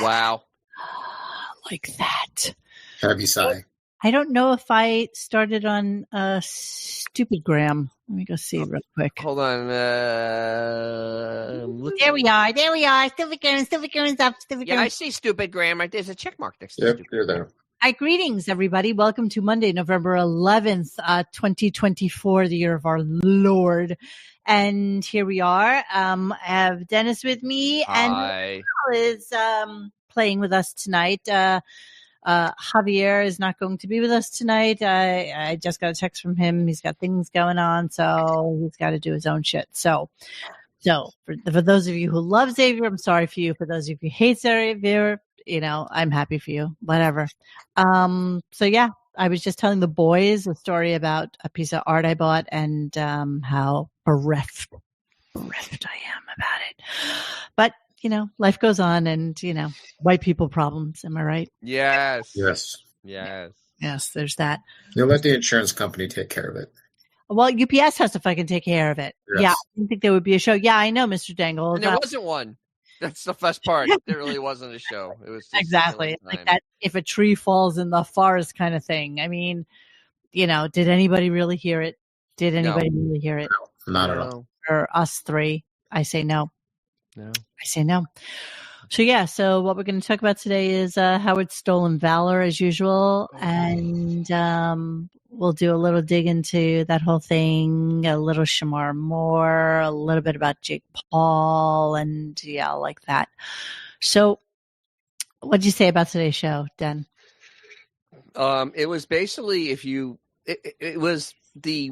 Wow. Like that. Heavy sigh. I don't know if I started on Stupid Gram. Let me go see real quick. Hold on. There we are. Stupid Gram's up. Stupid Yeah, Gram. I see Stupid Gram right there's a check mark next to Yep, Stupid. you're there. Hi, greetings, everybody. Welcome to Monday, November 11th, 2024, the year of our Lord. And here we are. I have Dennis with me, Hi. and is playing with us tonight. Javier is not going to be with us tonight. I just got a text from him. He's got things going on, so he's got to do his own shit. So for those of you who love Xavier, I'm sorry for you. For those of you who hate Xavier, I'm happy for you. Whatever. So yeah, I was just telling the boys a story about a piece of art I bought and how bereft I am about it. But life goes on, and white people problems. Am I right? Yes. Yes. Yes, there's that. You'll let the insurance company take care of it. Well, UPS has to fucking take care of it. Yes. Yeah, I didn't think there would be a show. Yeah, I know, Mr. Dangle. And there wasn't one. That's the best part. There really wasn't a show. It was just exactly like that. If a tree falls in the forest, kind of thing. I mean, did anybody really hear it? Did anybody really hear it? No, not at all. For us three, I say no. No. I say no. So what we're going to talk about today is Howard's stolen Valor, as usual, and we'll do a little dig into that whole thing, a little Shamar Moore, a little bit about Jake Paul, and like that. So what did you say about today's show, Den? It was basically it was the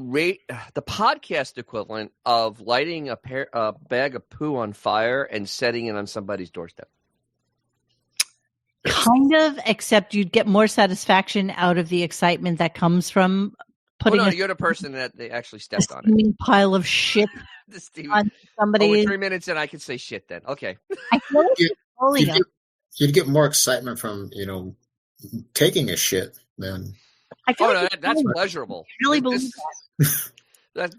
podcast equivalent of lighting a bag of poo on fire and setting it on somebody's doorstep. Kind of, except you'd get more satisfaction out of the excitement that comes from putting you're the person that they actually stepped on it. Pile of shit on somebody. Over 3 minutes and I could say shit then. Okay. I feel like you'd get more excitement from, taking a shit than... That's pleasurable. I really believe that.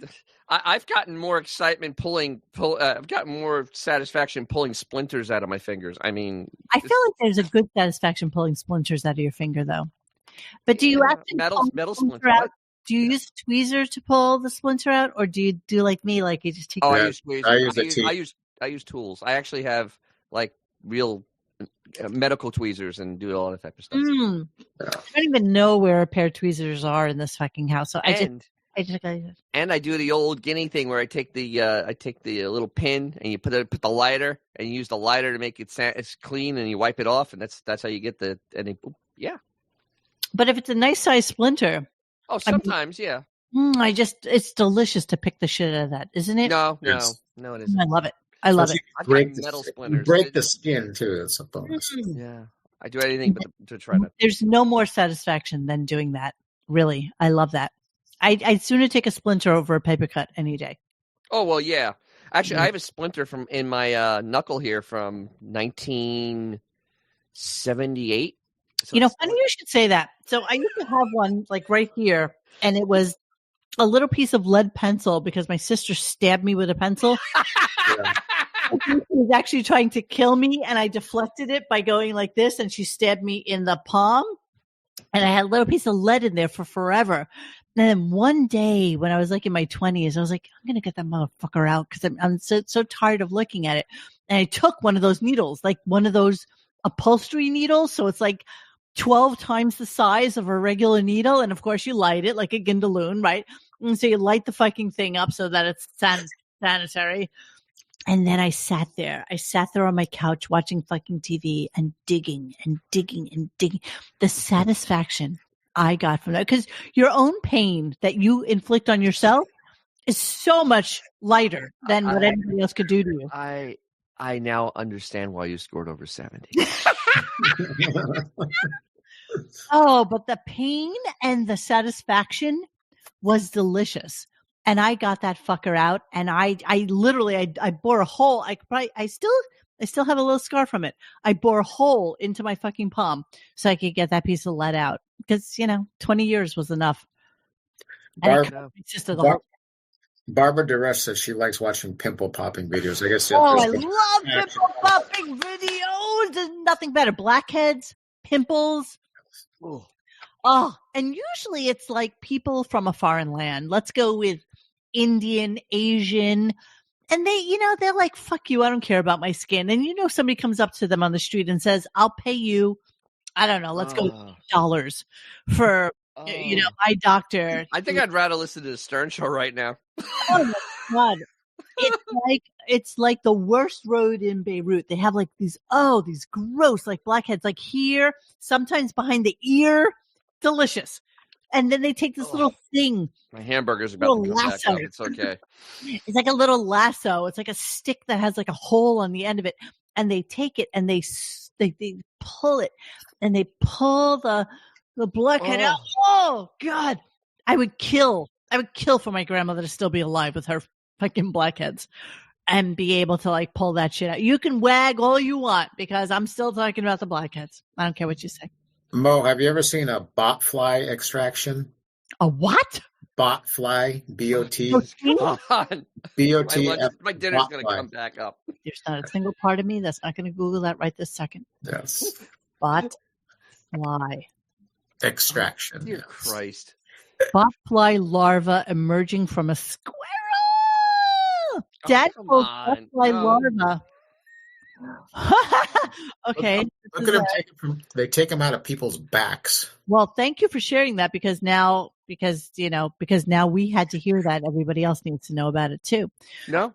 I've gotten more excitement I've gotten more satisfaction pulling splinters out of my fingers. I mean, I feel like there's a good satisfaction pulling splinters out of your finger, though. But do you actually metal splinter out? Do you use a tweezer to pull the splinter out, or do you do like me, like you just take? I use tweezers. I use tools. I actually have like real medical tweezers and do all that type of stuff. I don't even know where a pair of tweezers are in this fucking house. So and I do the old Guinea thing where I take the little pin and you put the lighter and you use the lighter to make it's clean and you wipe it off and that's how you get yeah. But if it's a nice size splinter, sometimes yeah. It's delicious to pick the shit out of that, isn't it? No, it isn't. I love it. I love it. Break metal splinters. Break the skin too. It's a bonus. Yeah, I do anything but to try to. There's no more satisfaction than doing that. Really, I love that. I'd sooner take a splinter over a paper cut any day. Oh well, yeah. Actually, I have a splinter in my knuckle here from 1978. So funny you should say that. So I used to have one like right here, and it was a little piece of lead pencil because my sister stabbed me with a pencil. She was actually trying to kill me, and I deflected it by going like this, and she stabbed me in the palm. And I had a little piece of lead in there for forever. And then one day when I was like in my 20s, I was like, I'm going to get that motherfucker out because I'm so tired of looking at it. And I took one of those needles, like one of those upholstery needles. So it's like 12 times the size of a regular needle. And of course you light it like a Gindaloon, right? And so you light the fucking thing up so that it's sanitary. And then I sat there on my couch watching fucking TV and digging and digging and digging. The satisfaction I got from that, because your own pain that you inflict on yourself is so much lighter than what anybody else could do to you. I now understand why you scored over 70. Oh, but the pain and the satisfaction was delicious. And I got that fucker out, and I literally bore a hole. I still have a little scar from it. I bore a hole into my fucking palm so I could get that piece of lead out because 20 years was enough. And Barbara DeRush says she likes watching pimple popping videos. I guess. I love pimple popping videos. There's nothing better. Blackheads, pimples. Ooh. Oh, and usually it's like people from a foreign land. Let's go with Indian, Asian. And they're like, fuck you. I don't care about my skin. And somebody comes up to them on the street and says, I'll pay you, I don't know, let's go $8 for, my doctor. I think I'd rather listen to the Stern Show right now. Oh my God. It's like the worst road in Beirut. They have like these gross, like blackheads, like here, sometimes behind the ear. Delicious. And then they take this little thing. My hamburger's about to come back up. It's okay. It's like a little lasso. It's like a stick that has like a hole on the end of it. And they take it and they pull it and they pull the blackhead out. Oh God. I would kill for my grandmother to still be alive with her fucking blackheads and be able to like pull that shit out. You can wag all you want because I'm still talking about the blackheads. I don't care what you say. Mo, have you ever seen a botfly extraction? A what? Botfly, B-O-T. B-O-T. My dinner's going to come back up. There's not a single part of me that's not going to Google that right this second. Yes. Botfly. Extraction. Dear Christ. Botfly larva emerging from a squirrel. Dad calls botfly larva. Okay. Look at them they take them out of people's backs. Well, thank you for sharing that because now we had to hear that. Everybody else needs to know about it too. No?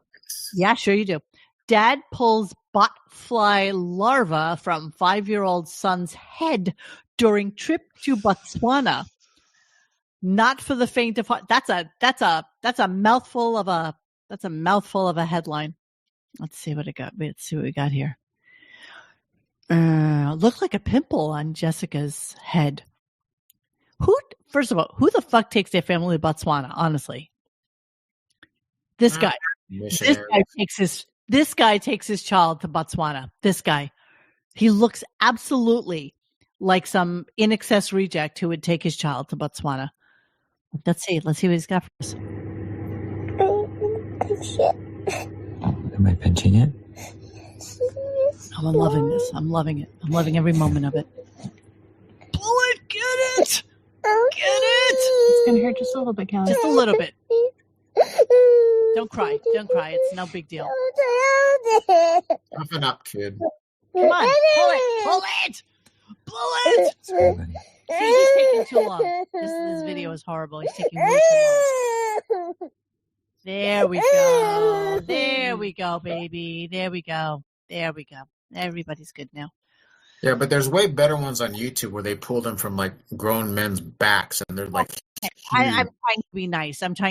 Yeah, sure you do. Dad pulls botfly larva from 5-year-old son's head during trip to Botswana. Not for the faint of heart. That's a mouthful of a headline. Let's see what we got here. Looked like a pimple on Jessica's head. First of all, who the fuck takes their family to Botswana? Honestly, this guy takes his child to Botswana. This guy, he looks absolutely like some in-excess reject who would take his child to Botswana. Let's see what he's got for us. Am I pinching it? Oh, I'm loving this. I'm loving it. I'm loving every moment of it. Bullet, get it! Get it! It's going to hurt just a little bit, Kelly. Just a little bit. Don't cry. Don't cry. It's no big deal. Toughen up, kid. Come on. Pull it! Pull it! Sorry, buddy. See, he's taking too long. This video is horrible. He's taking way too long. There we go. There we go, baby. There we go. There we go. Everybody's good now. Yeah, but there's way better ones on YouTube where they pull them from like grown men's backs and they're like. I'm trying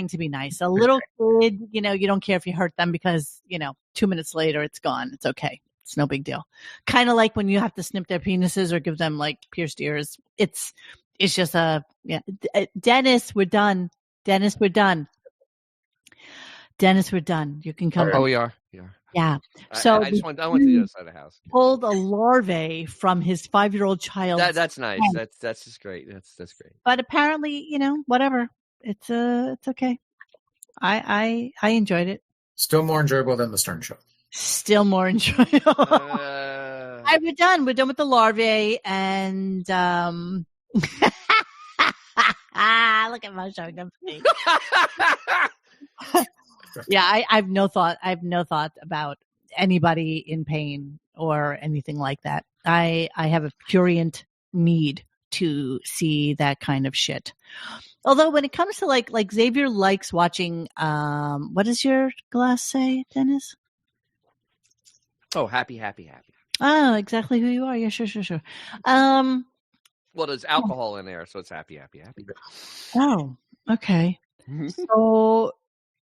to be nice. A little kid, you don't care if you hurt them because, 2 minutes later it's gone. It's okay. It's no big deal. Kind of like when you have to snip their penises or give them like pierced ears. It's just Dennis, we're done. Dennis, we're done. You can come. Oh, we are. Yeah. So I went to the other side of the house. Pulled a larvae from his 5-year-old child. That's nice. That's just great. That's great. But apparently, whatever. It's okay. I enjoyed it. Still more enjoyable than the Stern Show. Still more enjoyable. We're done. We're done with the larvae, and look at Mo showing them. Yeah, I've no thought about anybody in pain or anything like that. I have a prurient need to see that kind of shit. Although when it comes to like Xavier likes watching, what does your glass say, Dennis? Oh, happy. Oh, exactly who you are. Yeah, sure. Well, there's alcohol in there, so it's happy. Oh, okay. So,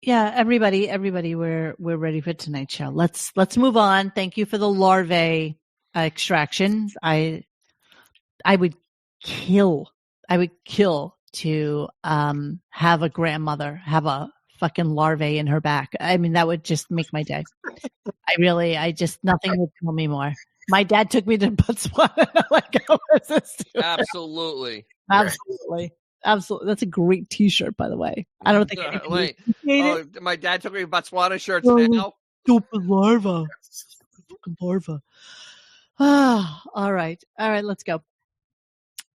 yeah, everybody, we're ready for tonight's show. Let's move on. Thank you for the larvae extraction. I would kill to have a grandmother have a fucking larvae in her back. I mean, that would just make my day. Nothing would kill me more. My dad took me to Botswana. Like, Absolutely. Absolutely. That's a great T-shirt, by the way. I don't think anybody Wait. appreciate it. My dad took me Botswana shirts Oh, now. Stupid larva. Fucking larva. Ah, all right. Let's go.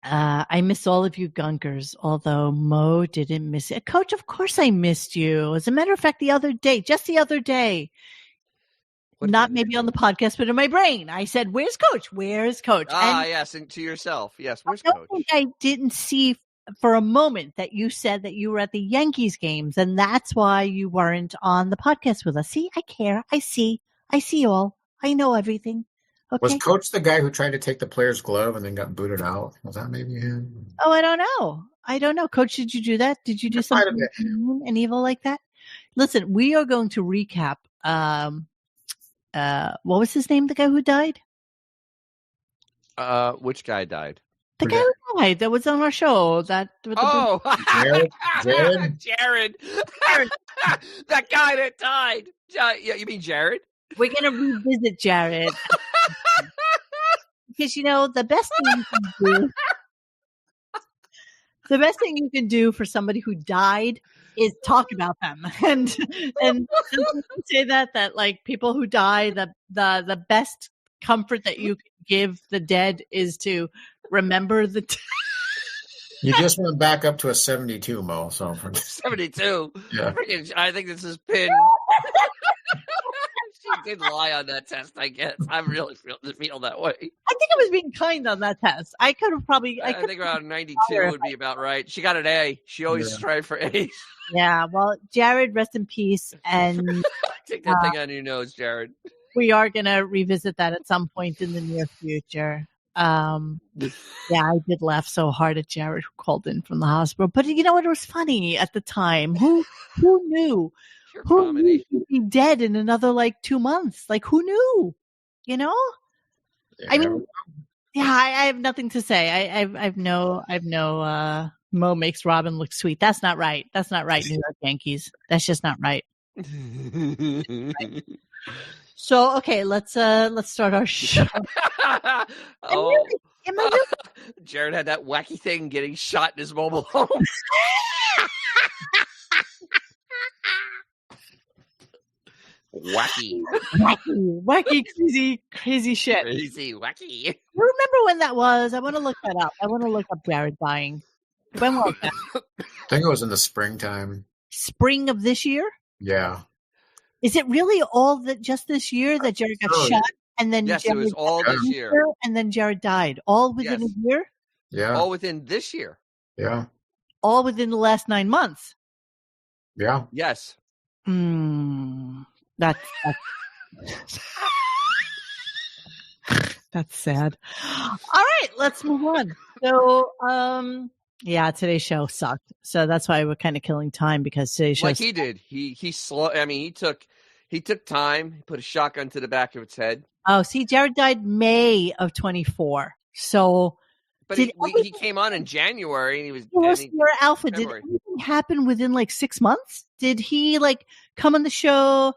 I miss all of you gunkers, although Mo didn't miss it. Coach, of course I missed you. As a matter of fact, just the other day, not maybe on the podcast, but in my brain, I said, "Where's Coach? Where's Coach?" Yes, and to yourself. Yes, where's I don't Coach? think I didn't see for a moment that you said that you were at the Yankees games, and that's why you weren't on the podcast with us. See, I care. I see all. I know everything. Okay. Was Coach the guy who tried to take the player's glove and then got booted out? Was that maybe him? Oh, I don't know. Coach, did you do that? Did you do something mean and evil like that? Listen, we are going to recap. What was his name? The guy who died? Which guy died? The guy who died that was on our show. Jared. That guy that died. Yeah, you mean Jared? We're going to revisit Jared. Because, the best thing you can do for somebody who died is talk about them. And say that like people who die, the best comfort that you can give the dead is to remember the You just went back up to a 72, Mo. So 72. Yeah. I think this has been. She did lie on that test, I guess. I really feel that way. I think I was being kind on that test. I could have probably. I think around 92 would be about right. She got an A. She always strives for A's. Yeah. Well, Jared, rest in peace. And take that thing on your nose, Jared. We are going to revisit that at some point in the near future. I did laugh so hard at Jared who called in from the hospital. But you know what? It was funny at the time. Who knew? Who knew he'd be dead in another 2 months? Who knew? Yeah. I mean, I have nothing to say. I've no Mo makes Robin look sweet. That's not right. That's not right, New York Yankees. That's just not right. So okay, let's start our show. Jared had that wacky thing getting shot in his mobile home. Wacky, crazy shit. Crazy, wacky. You remember when that was? I want to look that up. I want to look up Jared dying. When was that? I think it was in the springtime. Spring of this year? Yeah. Is it really just this year that Jared got shot? And then yes, Jared it was all this year. And then Jared died. All within a year? Yeah. All within this year. Yeah. All within the last 9 months. Yeah. Yes. That's that's sad. All right, let's move on. So, today's show sucked. So that's why we're kind of killing time because today's show. He did. He slow. I mean, he took time. He put a shotgun to the back of its head. Oh, see, Jared died May of 24. So, but he came on in January and he was. Sierra Alpha. Did anything happen within 6 months? Did he come on the show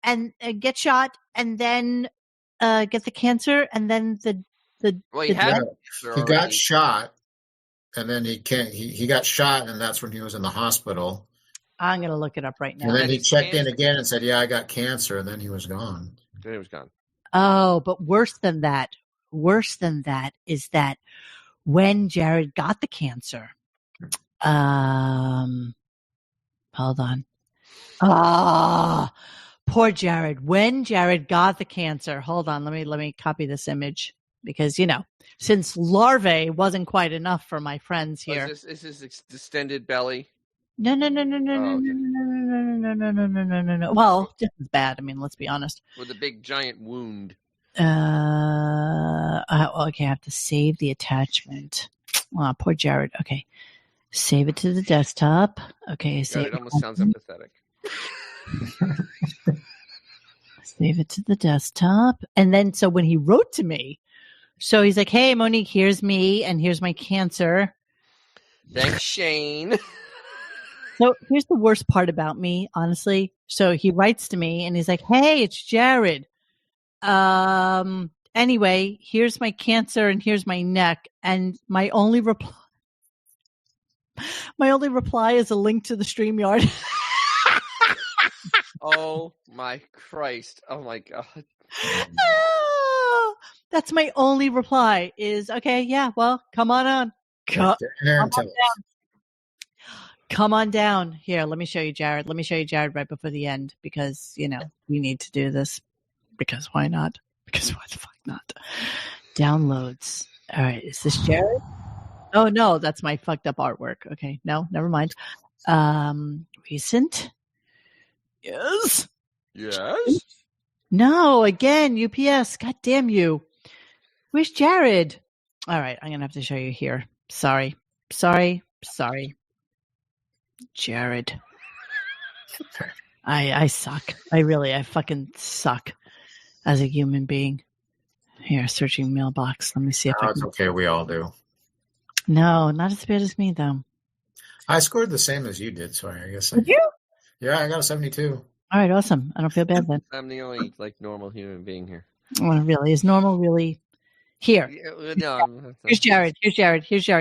and get shot and then get the cancer and then he got shot and then he got shot and that's when he was in the hospital. I'm going to look it up right now. And then he checked in again and said, I got cancer. And then he was gone. Then he was gone. Oh, but worse than that is that when Jared got the cancer, hold on. Poor Jared. When Jared got the cancer, hold on, let me copy this image because since larvae wasn't quite enough for my friends here. Is this distended belly? No. Well, just as bad. I mean, let's be honest. With a big giant wound. Okay, I have to save the attachment. Oh, poor Jared. Okay. Save it to the desktop. Okay, save it. Almost sounds empathetic. Save it to the desktop. And then, so when he wrote to me, so he's like, hey, Monique, here's me and here's my cancer. Thanks, Shane. So here's the worst part about me, honestly. So he writes to me and he's like, hey, it's Jared. Anyway, here's my cancer and here's my neck. And my only reply. My only reply is a link to the StreamYard. Oh my Christ! Oh my God! Oh, that's my only reply. Is okay. Yeah. Well, come on on. Come on down. Here, let me show you Jared. Let me show you Jared right before the end because, we need to do this. Because why not? Because why the fuck not? Downloads. All right. Is this Jared? Oh, no. That's my fucked up artwork. Okay. No, never mind. Recent. Yes. Yes. No, again, UPS. God damn you. Where's Jared? All right. I'm going to have to show you here. Sorry. Jared. I suck. I fucking suck as a human being. Here, searching mailbox. Let me see if it's okay. We all do. No, not as bad as me, though. I scored the same as you did, so I guess. Did you? Yeah, I got a 72. All right, awesome. I don't feel bad then. I'm the only normal human being here. Oh, really? Is normal really here? No, Here's Jared.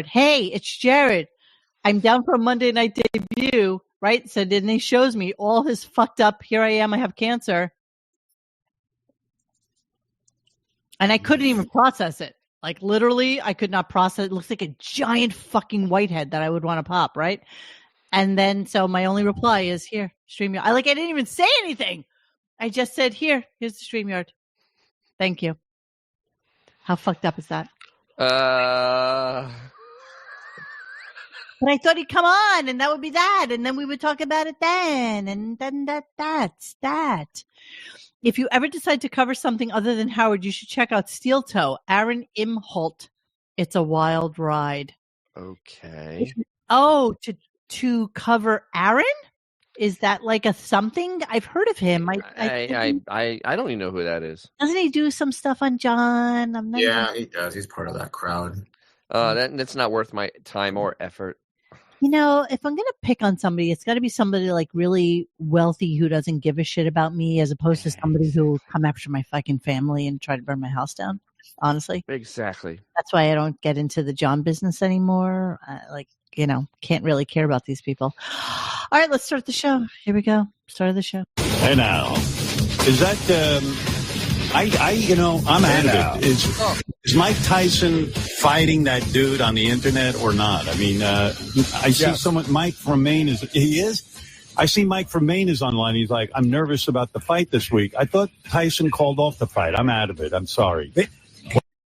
Hey, it's Jared. I'm down for a Monday night debut, right? So then he shows me all his fucked up. Here I am. I have cancer, and I couldn't even process it. Like literally, I could not process. It looks like a giant fucking whitehead that I would want to pop, right? And then, so my only reply is here, StreamYard. I didn't even say anything. I just said, here's the StreamYard. Thank you. How fucked up is that? But I thought he'd come on and that would be that. And then we would talk about it then. And then that's that. If you ever decide to cover something other than Howard, you should check out Steel Toe, Aaron Imholt. It's a wild ride. Okay. Oh, to cover Aaron? Is that like a something? I've heard of him. I don't even know who that is. Doesn't he do some stuff on John? He does. He's part of that crowd. That's not worth my time or effort. If I'm going to pick on somebody, it's got to be somebody like really wealthy who doesn't give a shit about me as opposed to somebody who will come after my fucking family and try to burn my house down. Honestly. Exactly. That's why I don't get into the John business anymore. Can't really care about these people. All right, let's start the show. Here we go. Start of the show. Hey now, is that, I'm out of it. Is Mike Tyson fighting that dude on the internet or not? I mean, I see someone, Mike from Maine he is? I see Mike from Maine is online. He's like, I'm nervous about the fight this week. I thought Tyson called off the fight. I'm out of it. I'm sorry.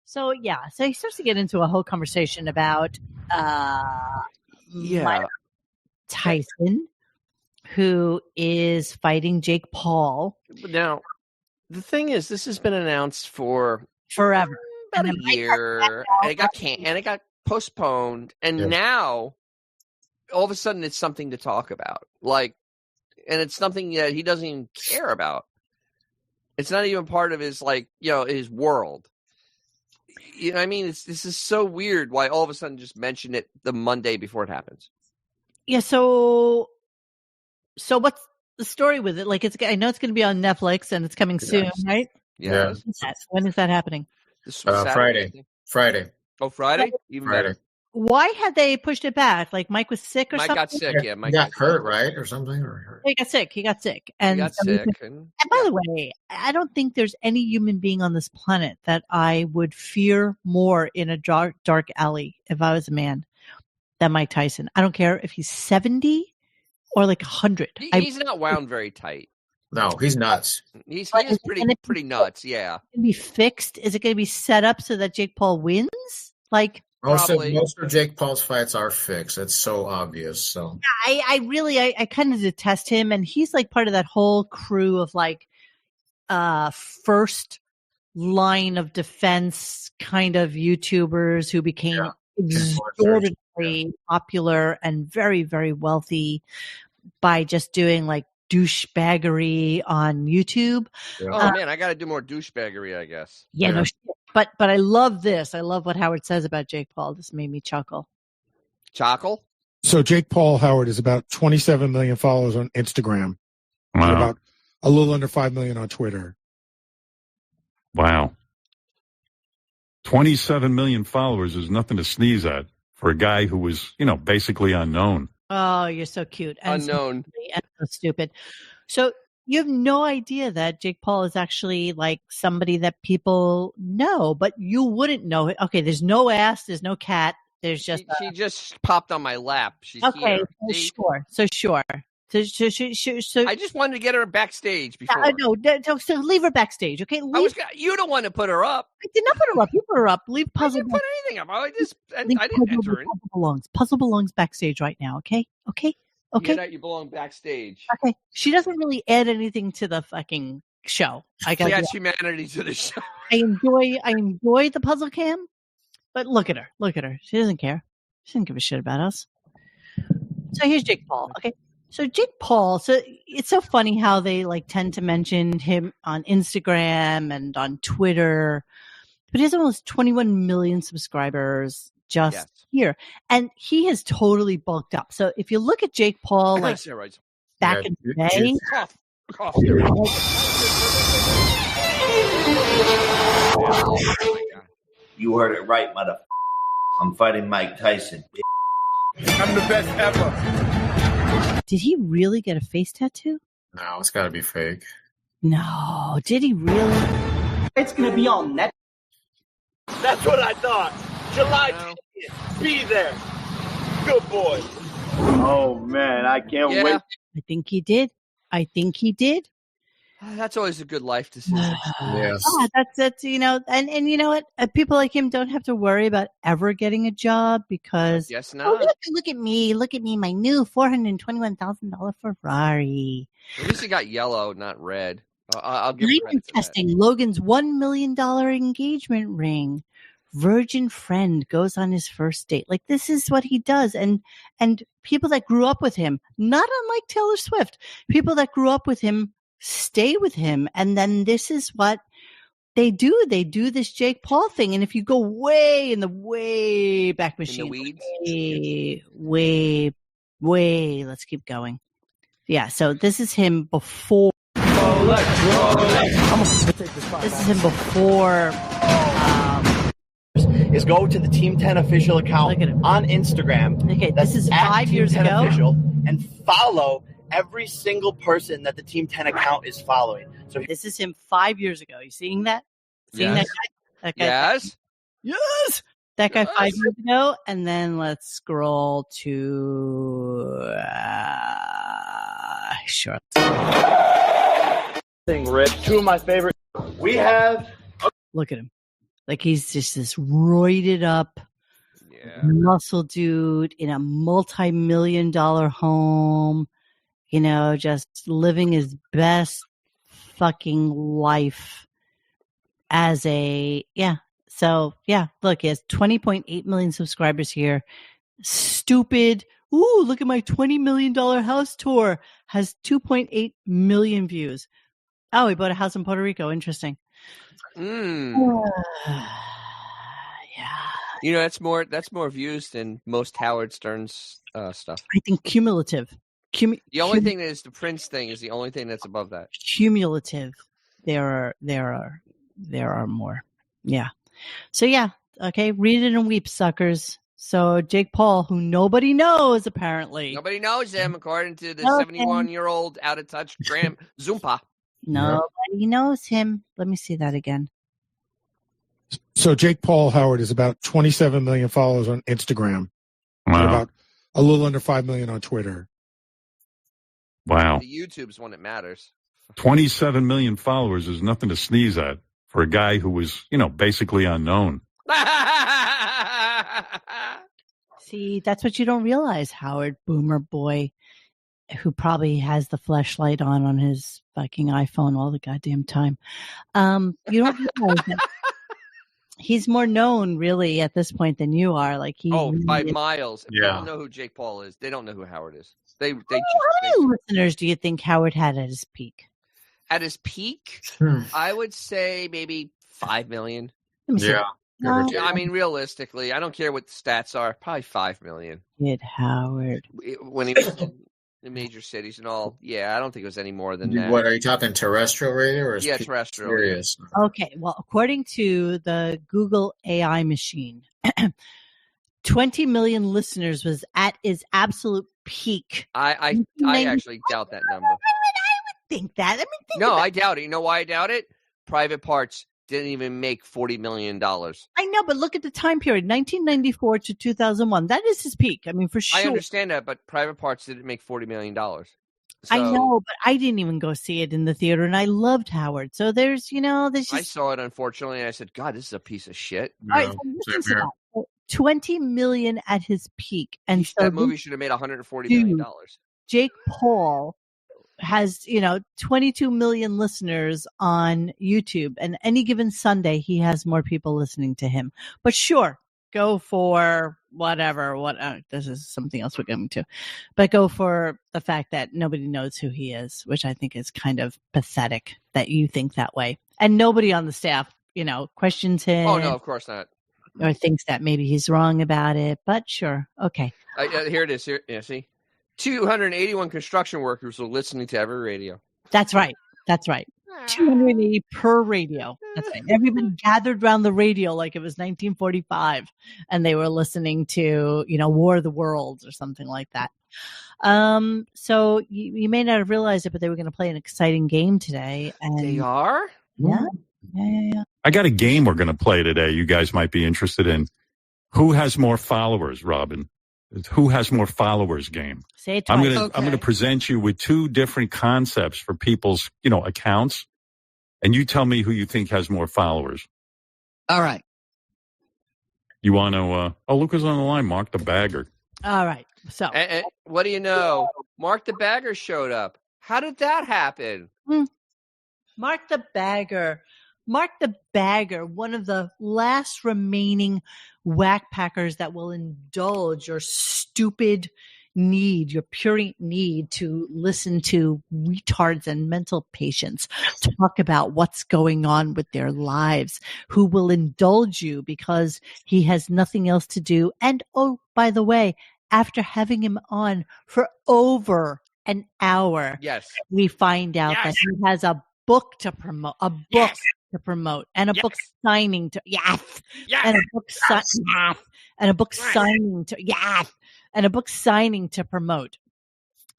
So he starts to get into a whole conversation about Mike Tyson, who is fighting Jake Paul. Now, the thing is, this has been announced for forever, about a year, and it got postponed, and now all of a sudden it's something to talk about. And it's something that he doesn't even care about. It's not even part of his his world. You know what I mean? This is so weird why all of a sudden just mention it the Monday before it happens. Yeah, so what's the story with it? I know it's going to be on Netflix and it's coming soon, right? Yeah. When is that happening? Friday. Oh, Friday? Even Friday. better. Why had they pushed it back? Like Mike was sick or something? Mike got sick, yeah. Mike got hurt, right? Or something? He got sick. And by the way, I don't think there's any human being on this planet that I would fear more in a dark alley if I was a man than Mike Tyson. I don't care if he's 70 or 100. He's not wound very tight. No, he's nuts. He's pretty nuts, yeah. Is it going to be fixed? Is it going to be set up so that Jake Paul wins? Most of Jake Paul's fights are fixed. It's so obvious. So I kind of detest him, and he's part of that whole crew of first line of defense kind of YouTubers who became extraordinarily popular and very, very wealthy by just doing douchebaggery on YouTube. Yeah. Oh man, I got to do more douchebaggery, I guess. Yeah, no shit. But I love this. I love what Howard says about Jake Paul. This made me chuckle. Chuckle? So Jake Paul, Howard, is about 27 million followers on Instagram. Wow. And about a little under 5 million on Twitter. Wow. 27 million followers is nothing to sneeze at. for a guy who was, basically unknown. Oh, you're so cute. And Unknown. So stupid. So you have no idea that Jake Paul is actually like somebody that people know, but you wouldn't know it. Okay, there's no ass, there's no cat. There's just she just popped on my lap. She's okay. here. Sure. So I just wanted to get her backstage before. So leave her backstage, okay? You don't want to put her up. I did not put her up. You put her up. Leave puzzle. I didn't put anything up. I didn't enter in. Puzzle belongs backstage right now. Okay. You belong backstage. Okay. She doesn't really add anything to the fucking show. She adds humanity to the show. I enjoy the puzzle cam, but look at her. She doesn't care. She doesn't give a shit about us. So here's Jake Paul. Okay. So Jake Paul, so it's so funny how they like tend to mention him on Instagram and on Twitter, but he has almost 21 million subscribers just here. And he has totally bulked up. So if you look at Jake Paul, like back in the day, you heard it right, mother. I'm fighting Mike Tyson. I'm the best ever. Did he really get a face tattoo? No, it's got to be fake. No, did he really? It's going to be on net. That's what I thought. July 20th. Be there. Good boy. Oh, man, I can't wait. I think he did. That's always a good life decision. Yes. That's you know, and you know what? People like him don't have to worry about ever getting a job because yes, not. Look at me, my new $421,000 Ferrari. At least he got yellow, not red. I'll give him credit for testing that. Logan's $1 million engagement ring. Virgin friend goes on his first date. Like this is what he does, and people that grew up with him, not unlike Taylor Swift, people that grew up with him stay with him, and then this is what they do. They do this Jake Paul thing, and if you go way in the way back machine, in the weeds, way, let's keep going. Yeah, so this is him before. This is him before. Is go to the Team 10 official account on Instagram. Okay, this is 5 years ago. Official, and follow every single person that the Team 10 account is following. So this is him 5 years ago. You seeing that? Seeing yes. that guy? Yes. Yes. That guy 5 years ago. And then let's scroll to sure. Rip, two of my favorite. We have. Look at him. Like he's just this roided up muscle dude in a multi-million-dollar home, you know, just living his best fucking life as a, So, look, he has 20.8 million subscribers here. Stupid. Ooh, look at my $20 million house tour. Has 2.8 million views. Oh, he bought a house in Puerto Rico. Interesting. You know, that's more views than most Howard Stern's stuff. I think cumulative. The only thing is the Prince thing is the only thing that's above that. Cumulative. There are more. Yeah. So okay, read it and weep, suckers. So Jake Paul, who nobody knows apparently. Nobody knows him according to the 71-year-old out of touch Graham Zoompa. Nobody knows him. Let me see that again. So Jake Paul, Howard, is about 27 million followers on Instagram. Wow. And about a little under 5 million on Twitter. Wow. The YouTube's when it matters. 27 million followers is nothing to sneeze at for a guy who was, basically unknown. See, that's what you don't realize, Howard, boomer boy, who probably has the flashlight on his fucking iPhone all the goddamn time. You don't realize that. He's more known, really, at this point than you are. Like by miles. If they don't know who Jake Paul is, they don't know who Howard is. How many listeners do you think Howard had at his peak? At his peak, I would say maybe 5 million. Yeah. No. I mean, realistically, I don't care what the stats are. Probably 5 million. Kid Howard. When he was in the major cities and all. Yeah, I don't think it was any more than that. What, are you talking terrestrial radio or terrestrial? Serious? Okay, well, according to the Google AI machine, 20 million listeners was at his absolute peak. I actually doubt that number. I would think that. I doubt it. You know why I doubt it? Private Parts didn't even make $40 million. I know, but look at the time period, 1994 to 2001. That is his peak. I mean, for sure. I understand that, but Private Parts didn't make $40 million. So, I know, but I didn't even go see it in the theater, and I loved Howard. So there's just... I saw it, unfortunately, and I said, God, this is a piece of shit. All right, so listen to that. 20 million at his peak. And so that movie should have made $140 million. Jake Paul has, 22 million listeners on YouTube, and any given Sunday he has more people listening to him. But sure, go for whatever. This is something else we're going to. But go for the fact that nobody knows who he is, which I think is kind of pathetic that you think that way. And nobody on the staff, questions him. Oh, no, of course not. Or thinks that maybe he's wrong about it. But sure, okay. Here it is. Here, see? 281 construction workers are listening to every radio. That's right. 280 per radio. That's right. Everybody gathered around the radio like it was 1945, and they were listening to, War of the Worlds or something like that. So you may not have realized it, but they were going to play an exciting game today. And they are? Yeah. I got a game we're going to play today. You guys might be interested in. Who has more followers, Robin? Who has more followers game. Say it twice. I'm going to present you with two different concepts for people's, accounts, and you tell me who you think has more followers. All right. You want to? Look who's on the line. Mark the Bagger. All right. So, and what do you know? Mark the Bagger showed up. How did that happen? Mark the Bagger, one of the last remaining whack packers that will indulge your stupid need, your purient need to listen to retards and mental patients talk about what's going on with their lives, who will indulge you because he has nothing else to do. And oh, by the way, after having him on for over an hour, yes, we find out that he has a book to promote, to promote, and a book signing to and a book and a book signing to and a book signing to promote.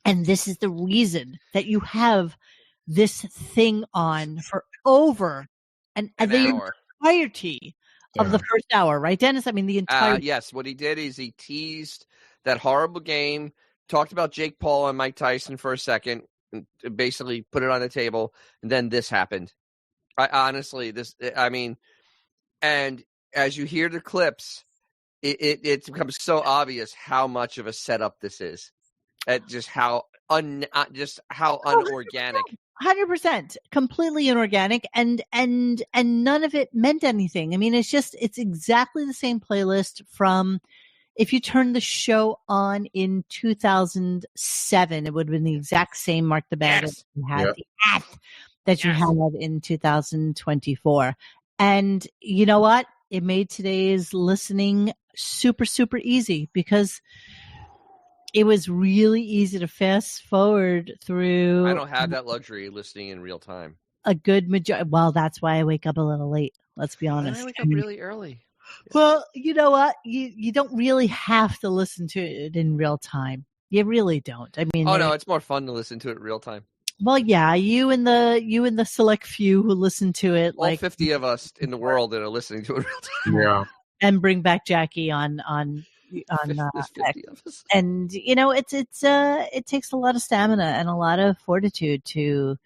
And this is the reason that you have this thing on for over the entirety of the first hour, right, Dennis? I mean, the entire. Yes, what he did is he teased that horrible game, talked about Jake Paul and Mike Tyson for a second, and basically put it on the table, and then this happened. And as you hear the clips, it becomes so obvious how much of a setup this is. Just how unorganic. 100%, completely inorganic, and none of it meant anything. I mean, it's exactly the same playlist from. If you turn the show on in 2007, it would have been the exact same Mark the Bagger that you had in 2024. And you know what? It made today's listening super, super easy because it was really easy to fast forward through. I don't have that luxury listening in real time. A good majority. Well, that's why I wake up a little late. Let's be honest. I wake up really early. Well, you know what? You don't really have to listen to it in real time. You really don't. I mean, no, it's more fun to listen to it in real time. Well, yeah, you and the select few who listen to it, all 50 of us in the world that are listening to it in real time. Yeah, and bring back Jackie on 50 of us. And it takes a lot of stamina and a lot of fortitude to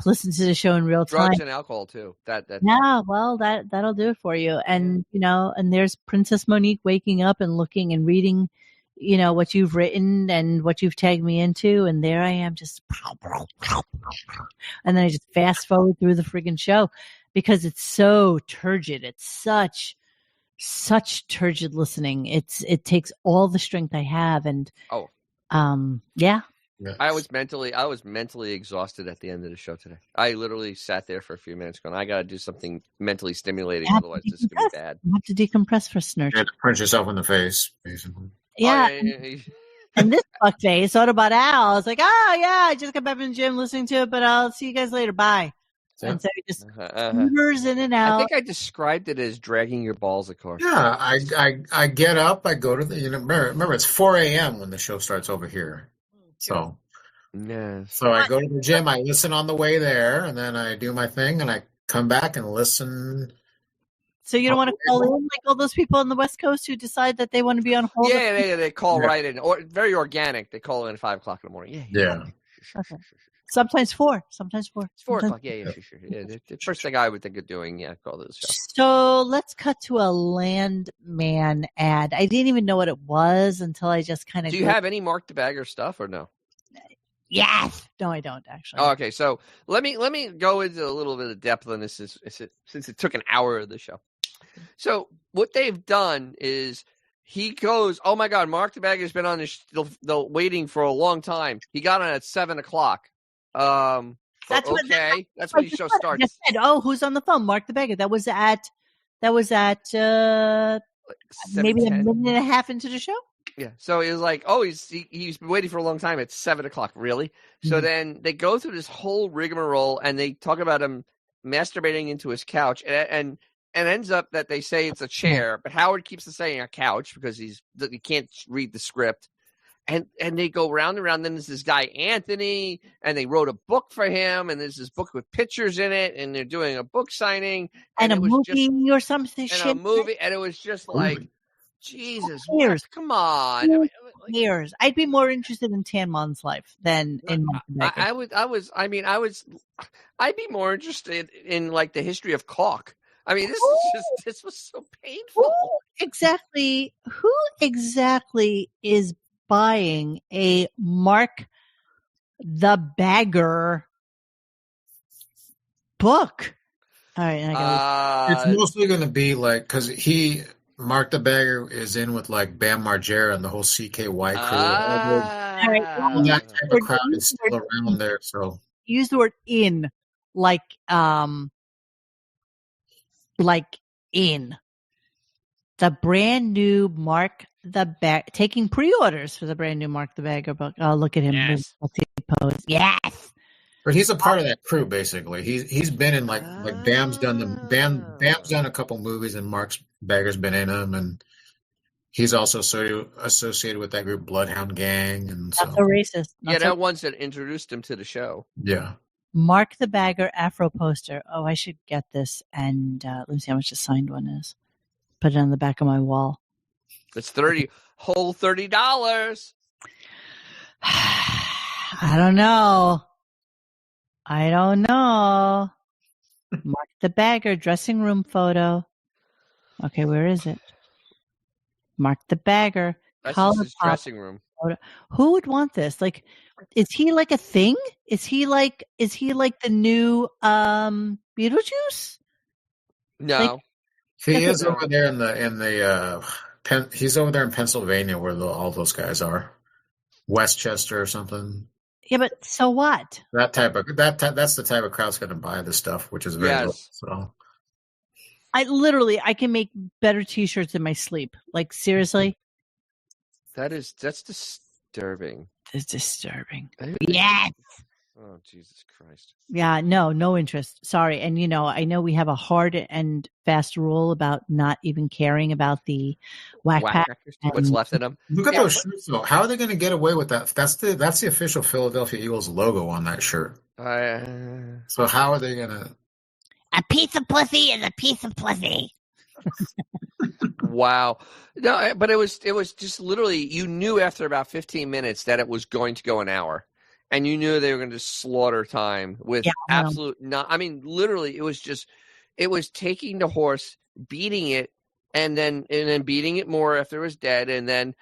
listen to the show in real time. Drugs and alcohol too. That'll do it for you. And and there's Princess Monique waking up and looking and reading, what you've written and what you've tagged me into, and there I am just, and then I just fast forward through the friggin' show because it's so turgid. It's such turgid listening. It takes all the strength I have, and I was mentally exhausted at the end of the show today. I literally sat there for a few minutes going, I got to do something mentally stimulating, otherwise this is going to be bad. You have to decompress for Snurch. You have to punch yourself in the face, basically. Yeah. And this fuckface thought about Al. I was like, I just got back from the gym listening to it, but I'll see you guys later. Bye. And so he just movers in and out. I think I described it as dragging your balls across. Yeah, I get up, I go to the, remember it's 4 a.m. when the show starts over here. So, so I go to the gym, I listen on the way there, and then I do my thing, and I come back and listen. So you don't want to call in like all those people on the West Coast who decide that they want to be on hold? Yeah, they call right in, or very organic. They call in at 5 o'clock in the morning. Yeah. Okay. Sometimes 4. Sometimes 4. It's 4 o'clock. Yeah, sure. Yeah, the first thing I would think of doing, call those shows. So let's cut to a Landman ad. I didn't even know what it was until I just kind of. Do you have any Mark the Bagger stuff or no? Yes. No, I don't actually. Oh, okay, so let me go into a little bit of depth on this, since it took an hour of the show. So what they've done is he goes, oh my God, Mark the Bagger's been on this waiting for a long time. He got on at 7 o'clock. That's when the show starts. Just said, who's on the phone? Mark the Bagger. That was at maybe a minute and a half into the show. Yeah. So it was like, he's been waiting for a long time. It's 7 o'clock. Really? Mm-hmm. So then they go through this whole rigmarole and they talk about him masturbating into his couch and ends up that they say it's a chair, but Howard keeps saying a couch because he can't read the script. And they go round and round. Then there's this guy, Anthony, and they wrote a book for him. And there's this book with pictures in it. And they're doing a book signing. And a movie or something. And a movie. And it was just like, Jesus, come on. Years. I'd be more interested in Tan Mon's life than in I'd be more interested in like the history of caulk. I mean, this was so painful. Who exactly is buying a Mark the Bagger book? All right, it's mostly going to be like because Mark the Bagger is in with like Bam Margera and the whole CKY crew. All that type of crowd is still around there. So use the word "in" like in the brand new Mark the Bagger, taking pre-orders for the brand new Mark the Bagger book. Oh, look at him! Yes. Yes. But he's a part of that crew, basically. He's been in like Bam's done Bam's done a couple movies, and Mark Bagger's been in them, and he's also associated with that group Bloodhound Gang, and so racist. That ones that introduced him to the show. Yeah. Mark the Bagger Afro poster. Oh, I should get this, and let me see how much the signed one is. Put it on the back of my wall. It's $30. I don't know. Mark the Bagger dressing room photo. Okay, where is it? Mark the Bagger. That's his dressing room. Photo. Who would want this? Like, is he like a thing? Is he like the new Beetlejuice? No. He is over there he's over there in Pennsylvania where all those guys are. Westchester or something. Yeah, but so what? That's the type of crowd's going to buy this stuff, which is very low. So I can make better T-shirts in my sleep. Like seriously, that's disturbing. It's disturbing. Yes. Oh Jesus Christ. Yeah, no interest. Sorry, and I know we have a hard and fast rule about not even caring about the whack pack. What's left in them? Look at those shirts, though. How are they going to get away with that? That's the official Philadelphia Eagles logo on that shirt. So how are they going to? A piece of pussy is a piece of pussy. Wow. No, but it was just literally, you knew after about 15 minutes that it was going to go an hour. And you knew they were going to slaughter time with absolute literally, it was taking the horse, beating it, and then beating it more after it was dead, and then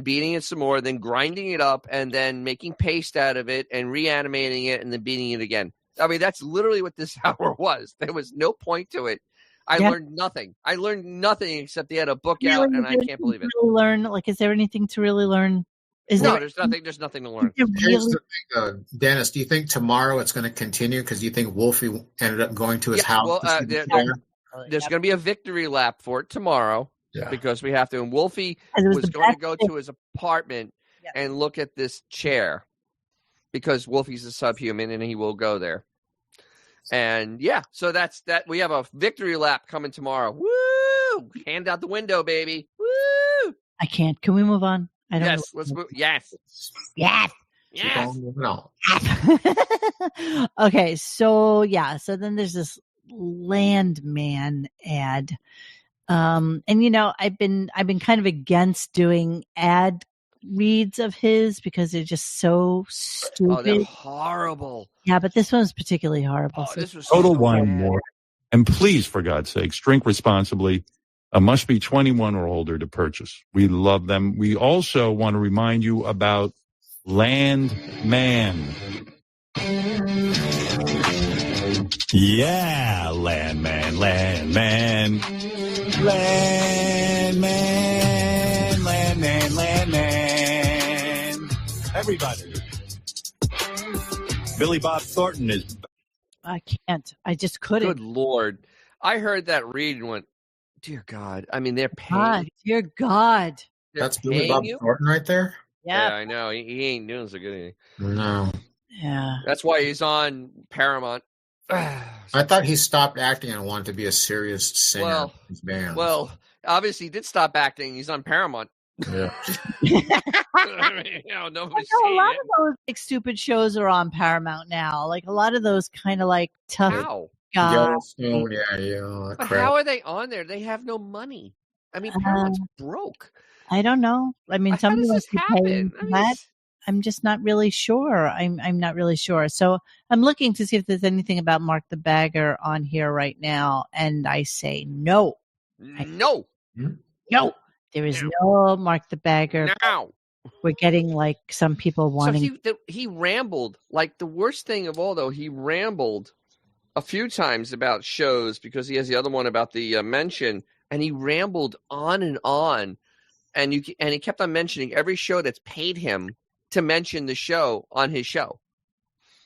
beating it some more, then grinding it up, and then making paste out of it, and reanimating it, and then beating it again. I mean, that's literally what this hour was. There was no point to it. I learned nothing. I learned nothing except they had a book out, and I can't believe it. Really learn? Like, is there anything to really learn? There's nothing to learn. Here's the thing, Dennis. Do you think tomorrow it's going to continue? Because you think Wolfie ended up going to his house? Well, there's going to be a victory lap for it tomorrow because we have to. And Wolfie was going to go to his apartment and look at this chair because Wolfie's a subhuman and he will go there. And yeah, so that's that. We have a victory lap coming tomorrow. Woo! Hand out the window, baby. Woo! I can't. Can we move on? I don't Yes, let's move. Yes. Yes. Yes. No. Okay, so so then there's this Landman ad. And I've been kind of against doing ad reads of his because they're just so stupid. Oh, they're horrible. Yeah, but this one's particularly horrible. Oh, this was Total so Wine bad. War. And please, for God's sakes, drink responsibly. Must be 21 or older to purchase. We love them. We also want to remind you about Landman. Yeah, Landman, Landman. Landman, Landman, Landman. Everybody. Billy Bob Thornton is... I can't. I just couldn't. Good Lord. I heard that read and went, dear God. I mean, they're paying. God, dear God. That's Billy Bob Thornton right there? Yeah, I know. He ain't doing so good. No. Yeah. That's why he's on Paramount. I thought he stopped acting and wanted to be a serious singer in his band. Well, obviously he did stop acting. He's on Paramount. Yeah. I mean, nobody's a seeing lot it. of those stupid shows are on Paramount now. Like a lot of those kind of like tough How? guys. Yellowstone, yeah. But Crap. how are they on there? They have no money. I mean, Paramount's broke. I don't know. I mean, How somebody does must this be paying happen? for that. I'm just not really sure. I'm not really sure. So I'm looking to see if there's anything about Mark the Bagger on here right now, and I say no. No. No. There is no Mark the Bagger. No. We're getting like some people wanting. So he rambled. Like the worst thing of all, though, he rambled a few times about shows because he has the other one about the mention, and he rambled on, and he kept on mentioning every show that's paid him to mention the show on his show.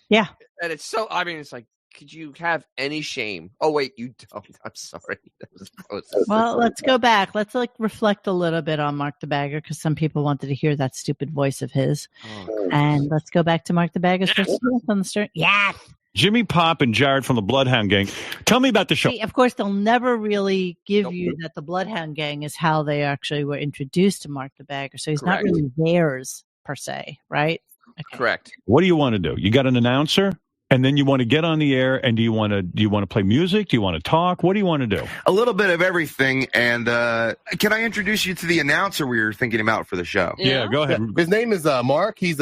Yeah. And it's so, I mean, it's like, could you have any shame? Oh, wait, you don't. I'm sorry. That was gross. Well, let's go back. Let's reflect a little bit on Mark the Bagger because some people wanted to hear that stupid voice of his. Oh, and let's go back to Mark the Bagger's first appearance on the stern. Yeah. Jimmy Pop and Jared from the Bloodhound Gang. Tell me about the show. See, of course, they'll never really give you that the Bloodhound Gang is how they actually were introduced to Mark the Bagger. So he's Correct. not really theirs per se, right? Okay. Correct. What do you want to do? You got an announcer, and then you want to get on the air, and do you want to play music? Do you want to talk? What do you want to do? A little bit of everything. And can I introduce you to the announcer we were thinking about for the show? Yeah, go ahead. His name is Mark. He's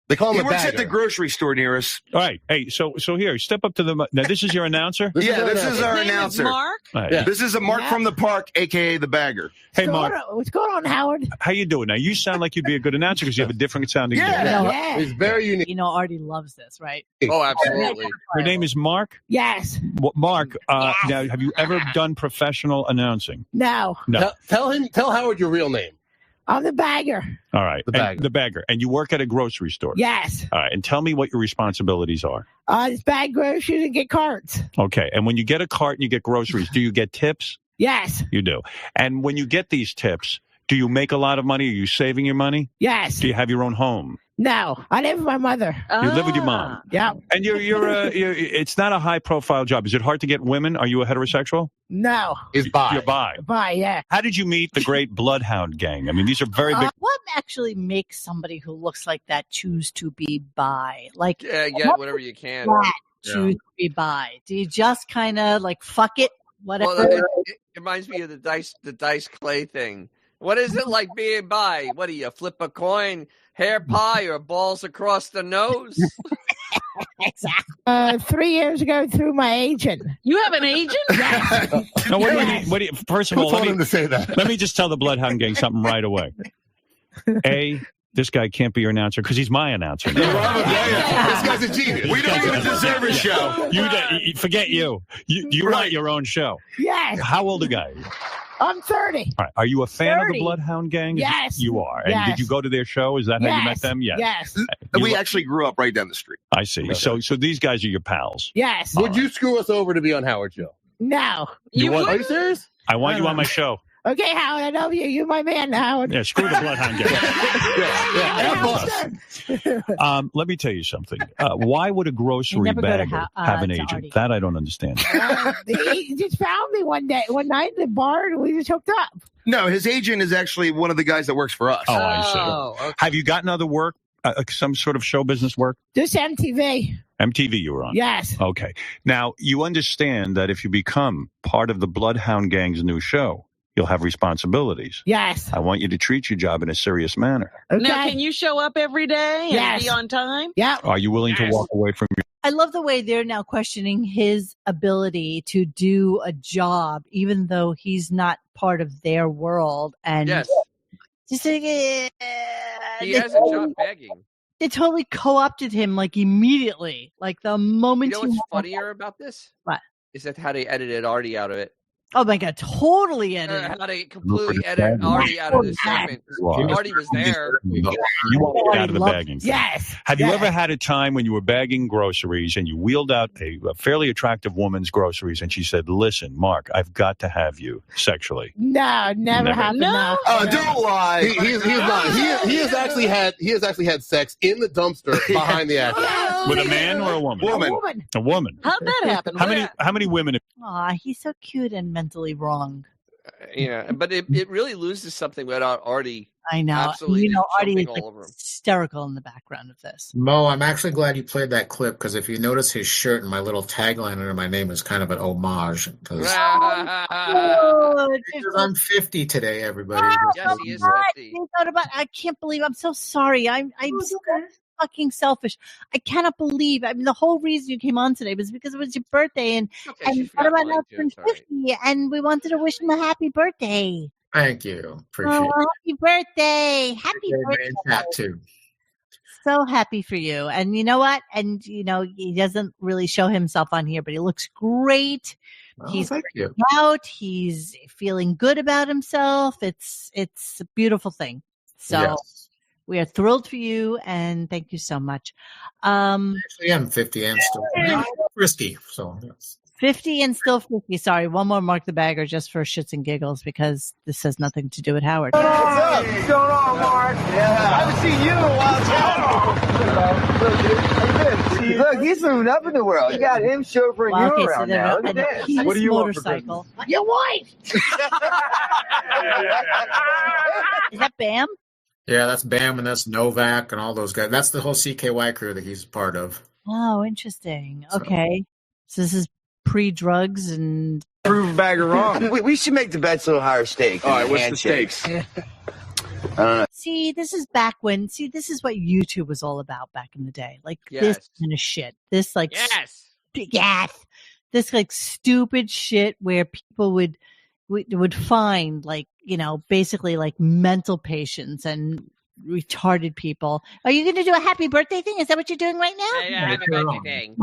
they call him He a works bagger. at the grocery store near us. All right. Hey, so here, step up to the. Now, this is your announcer. This is our announcer. Mark. Right. Yeah. This is a Mark from the Park, a.k.a. the Bagger. Hey, Mark. What's going on, Howard? How you doing? Now, you sound like you'd be a good announcer because you have a different sounding voice. He's very unique. Artie loves this, right? Oh, absolutely. Your name is Mark? Yes. Mark, now, have you ever done professional announcing? No. No. Tell Howard your real name. I'm the Bagger. All right. The Bagger. The Bagger. And you work at a grocery store? Yes. All right. And tell me what your responsibilities are. Just bag groceries and get carts. Okay. And when you get a cart and you get groceries, do you get tips? Yes. You do. And when you get these tips, do you make a lot of money? Are you saving your money? Yes. Do you have your own home? No. I live with my mother. You live with your mom? Yeah. And you're it's not a high profile job. Is it hard to get women? Are you a heterosexual? No. He's bi. You're bi. Bye, yeah. How did you meet the great Bloodhound Gang? I mean, these are very big. What actually makes somebody who looks like that choose to be bi? Like, Yeah, get whatever you can. choose to be bi? Do you just kind of like fuck it? Whatever. Well, it reminds me of the dice clay thing. What is it like being bi? What do you flip a coin, hair pie, or balls across the nose? Exactly. 3 years ago, through my agent. You have an agent? Yes. No, what do you mean? What do you, first of all, told him to say that? let me just tell the Bloodhound Gang something right away. A, this guy can't be your announcer because he's my announcer now. This guy's a genius. We don't even deserve a show. You forget you. You write your own show. Yes. How old a guy? I'm 30. All right. Are you a fan of 30. the Bloodhound Gang? Yes. You are. And Yes. did you go to their show? Is that how you met them? Yes. Yes. We actually grew up right down the street. I see. So these guys are your pals. Yes. Would you screw us over to be on Howard's show? No. You want- Are you serious? I want you on my show. Okay, Howard, I love you. You're my man, Howard. Yeah, screw the Bloodhound gang. Let me tell you something. Why would a grocery bagger have an agent? Artie. That I don't understand. He just found me one night in the bar, and we just hooked up. No, his agent is actually one of the guys that works for us. Oh, I see. Okay. Have you gotten other work, some sort of show business work? Just MTV. MTV you were on? Yes. Okay. Now, you understand that if you become part of the Bloodhound Gang's new show, you'll have responsibilities. Yes. I want you to treat your job in a serious manner. Okay. Now, can you show up every day and be on time? Yeah. Are you willing to walk away from your... I love the way they're now questioning his ability to do a job, even though he's not part of their world. And Yes. just like, He has a job begging. They totally co-opted him like immediately, like the moment. You know what's funnier about this? What? Is that how they edited Artie out of it? Oh my God, totally edited. How they completely edited Artie out of this segment. Artie was there. You want to get out of the bagging. Yes. Have you ever had a time when you were bagging groceries and you wheeled out a fairly attractive woman's groceries and she said, "Listen, Mark, I've got to have you sexually"? No, never happened. No. Oh, don't lie. He's lying. He has actually had sex in the dumpster behind the action. With a man or a woman? A woman. How'd that happen? How many women? Aw, he's so cute and mentally wrong. Yeah, but it really loses something without Artie. I know. Absolutely, Artie is all over him. hysterical in the background of this. Mo, I'm actually glad you played that clip because if you notice his shirt and my little tagline under my name is kind of an homage. Because I'm 50 today, everybody. Yes, he is 50. I can't believe. I'm so sorry. I'm so fucking selfish. I cannot believe. I mean, the whole reason you came on today was because it was your birthday, and what about now turn 50? And we wanted to wish him a happy birthday. Thank you. Appreciate it. Happy birthday. Happy birthday. That too. So happy for you. And you know what? And he doesn't really show himself on here, but he looks great. He's working out. He's feeling good about himself. It's a beautiful thing. So we are thrilled for you, and thank you so much. Actually, I'm 50 and still risky. So 50 and still 50. Sorry, one more Mark the Bagger just for shits and giggles because this has nothing to do with Howard. What's up? What's going on, Mark? Yeah. I haven't seen you in a while. Look, he's moving up in the world. You got him chauffeuring you around now. Look at this. What do you motorcycle? Want for your wife. Is that Bam? Yeah, that's Bam and that's Novak and all those guys. That's the whole CKY crew that he's part of. Oh, interesting. Okay. So this is pre-drugs and... Prove Bagger wrong. We should make the bets a little higher stakes. All right, what's the stakes? See, this is back when... this is what YouTube was all about back in the day. Like this kind of shit. This like... This like stupid shit where people would find like, basically like mental patients and retarded people. Are you going to do a happy birthday thing? Is that what you're doing right now? Yeah, happy birthday thing.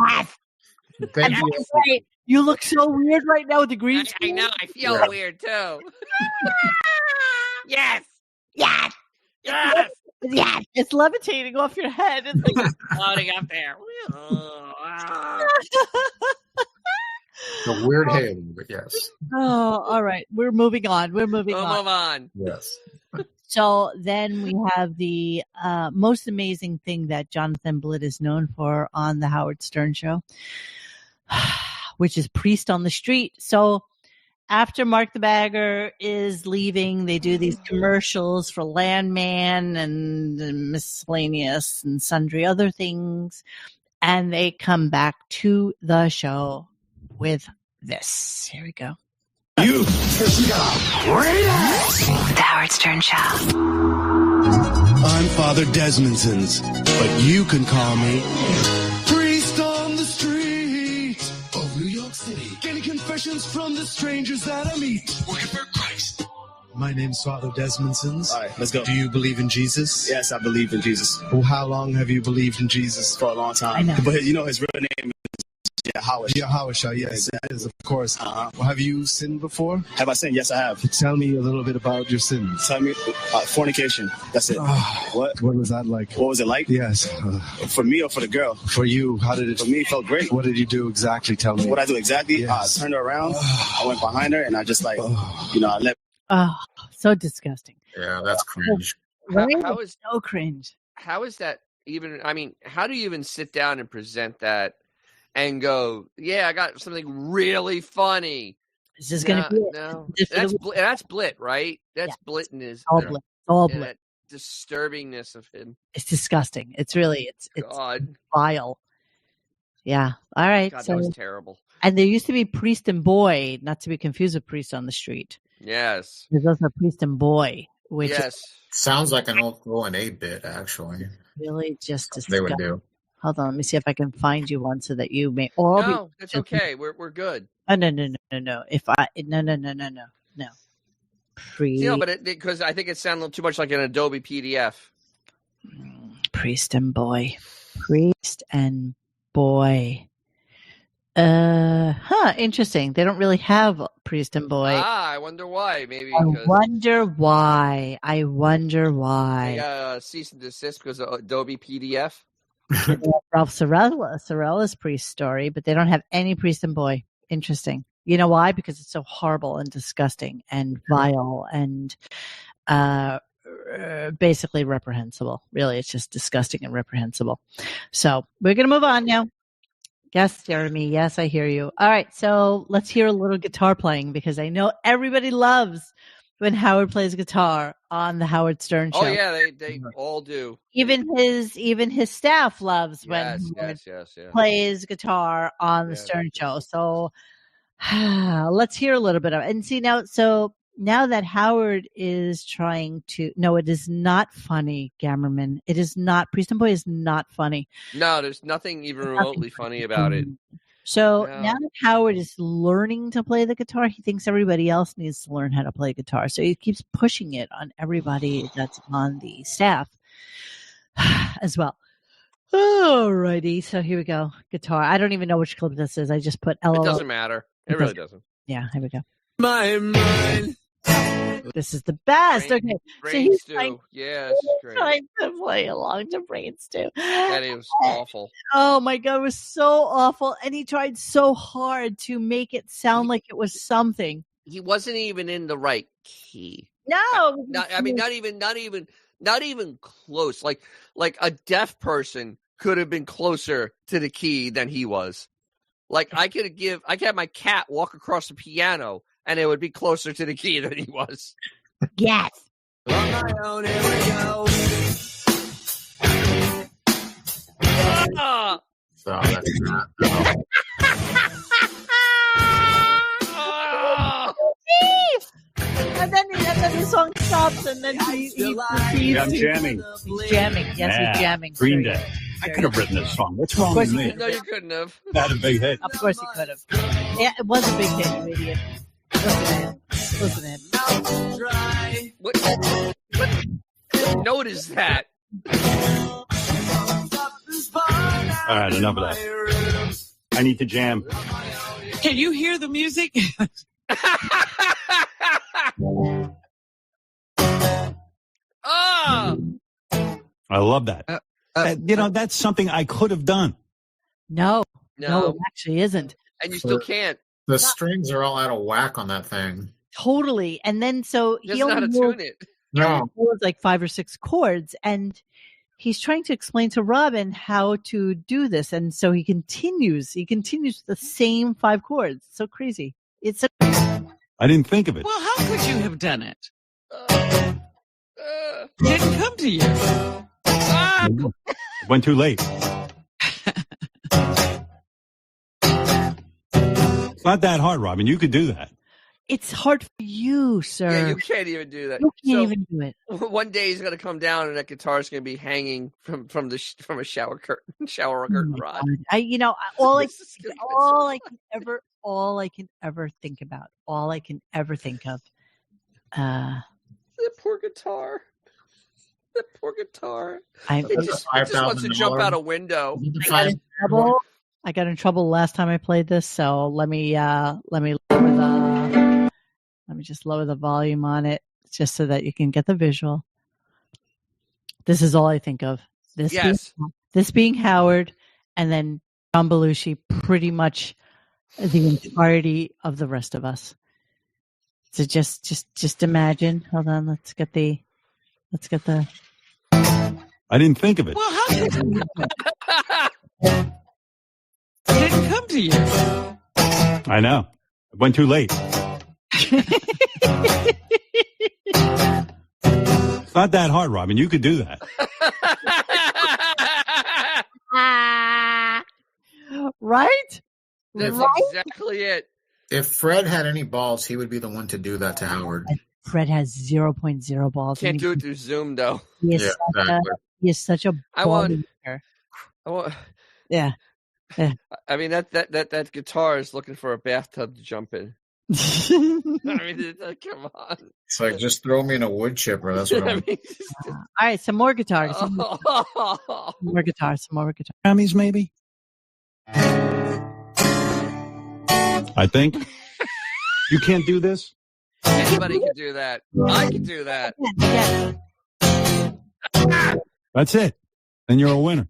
Thank you. You look so weird right now with the green I screen. know. I feel weird too. Yes. Yes. Yes. Yes. It's levitating off your head. It's like floating up there. A weird hair, but yes. Oh, all right. We're moving on. We'll move on. Yes. So then we have the most amazing thing that Jonathan Blitt is known for on the Howard Stern Show, which is Priest on the Street. So after Mark the Bagger is leaving, they do these commercials for Landman and miscellaneous and sundry other things. And they come back to the show with this. Here we go. The Howard Stern Show. I'm Father Desmondsons, but you can call me Priest on the Street of New York City. Getting confessions from the strangers that I meet. Working for Christ. My name's Father Desmondsons. All right, let's go. Do you believe in Jesus? Yes, I believe in Jesus. Well, how long have you believed in Jesus? For a long time. I know. But his real name is Yahawashah, yes, it is, of course. Well, have you sinned before? Have I sinned? Yes, I have. Tell me a little bit about your sins. Tell me, fornication. That's it. What was that like? What was it like? Yes. For me or for the girl? For you. How did it? For me, it felt great. What did you do exactly? Tell me. What I do exactly? Yes. I turned her around. I went behind her, and I just I let. Oh, so disgusting. Yeah, that's cringe. How is so cringe? How is that even? I mean, how do you even sit down and present that and go, "Yeah, I got something really funny." This is going to be no. it. That's Blit, right? That's Blit and his all Blit. All and Blit. that disturbingness of him. It's disgusting. It's really it's God. vile. Yeah. All right. God, so that was terrible. And there used to be Priest and Boy, not to be confused with Priest on the Street. Yes. There's also Priest and Boy, which sounds like an old 8-bit, actually. Really just disgusting. They would do. Hold on, let me see if I can find you one so that you may all No, that's okay. We're good. Oh, no. If I no. Priest. But because I think it sounded too much like an Adobe PDF. Priest and Boy. Interesting. They don't really have Priest and Boy. I wonder why. Maybe. I wonder why. They got cease and desist because of Adobe PDF. Ralph Sorella's Priest story, but they don't have any Priest and Boy. Interesting. You know why? Because it's so horrible and disgusting and vile and basically reprehensible. Really, it's just disgusting and reprehensible. So we're going to move on now. Yes, Jeremy. Yes, I hear you. All right. So let's hear a little guitar playing because I know everybody loves when Howard plays guitar on the Howard Stern show. Oh yeah, they all do. Even his staff loves when Howard plays guitar on the Stern show. So let's hear a little bit of it. And see now that Howard is trying to it is not funny, Gammerman. It is not. Priest and Boy is not funny. No, there's nothing even remotely funny about it. So now that Howard is learning to play the guitar, he thinks everybody else needs to learn how to play guitar. So he keeps pushing it on everybody that's on the staff as well. Alrighty, so here we go. Guitar. I don't even know which clip this is. I just put LOL. It doesn't matter. It really doesn't. Yeah, here we go. My mind. This is the best. Okay. Brain Stew. Yeah, this is great. Trying to play along to Brain Stew. That is awful. Oh my God, it was so awful. And he tried so hard to make it sound like it was something. He wasn't even in the right key. No. Not even close. Like a deaf person could have been closer to the key than he was. Like I could have my cat walk across the piano and it would be closer to the key than he was. Yes. On my own, here we go. So that's not. And then the song stops, and then he proceeds. I'm jamming. He's jamming. Yes, he's jamming. Green Day. I could have written this song. What's wrong with me? No, you couldn't have. Not a big hit. Of course he could have. Yeah, it was a big hit, you idiot. Listen to him. What note is that? All right, enough of that. I need to jam. Can you hear the music? I love that. That's something I could have done. No, it actually isn't. And you still can't. The strings are all out of whack on that thing. Totally. And then so he doesn't know how to tune it. No. It was like 5 or 6 chords. And he's trying to explain to Robin how to do this. And so he continues with the same 5 chords. So crazy. I didn't think of it. Well, how could you have done it? Didn't come to you. It went too late. It's not that hard, Robin. You could do that. It's hard for you, sir. Yeah, you can't even do that. You can't even do it. One day he's going to come down and that guitar is going to be hanging from a shower curtain rod. All I can ever think about, all I can ever think of. That poor guitar. It just wants to jump out a window. I got in trouble last time I played this, so let me just lower the volume on it just so that you can get the visual. This is all I think of. This being Howard, and then John Belushi, pretty much the entirety of the rest of us. So just imagine. Hold on. Let's get the. I didn't think of it. Well, how did it didn't come to you? I know. It went too late. It's not that hard, Robin. You could do that. Right? That's exactly it. If Fred had any balls, he would be the one to do that to Howard. Fred has 0.0 balls. Can't do it through Zoom though. He is such a ball maker. Yeah. I mean that guitar is looking for a bathtub to jump in. I mean, come on. It's like, just throw me in a wood chipper. That's what I mean. All right, some more guitars. Some more guitars. Grammys, maybe? I think. You can't do this? Anybody can do that. I can do that. That's it. Then you're a winner.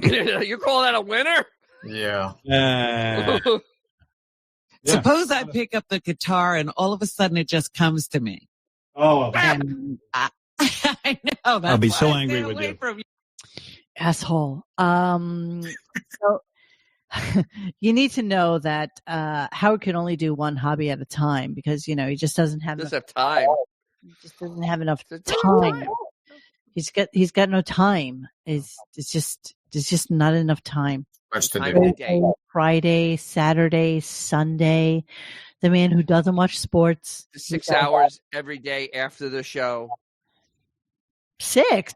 You call that a winner? Yeah. Suppose I pick up the guitar and all of a sudden it just comes to me. Oh, and I know. I'll be so angry with you. Asshole. So you need to know that Howard can only do one hobby at a time because he just doesn't have enough time. He just doesn't have enough time. He's got no time. It's just not enough time. Friday, Saturday, Sunday. The man who doesn't watch sports. 6 hours every day after the show. 6.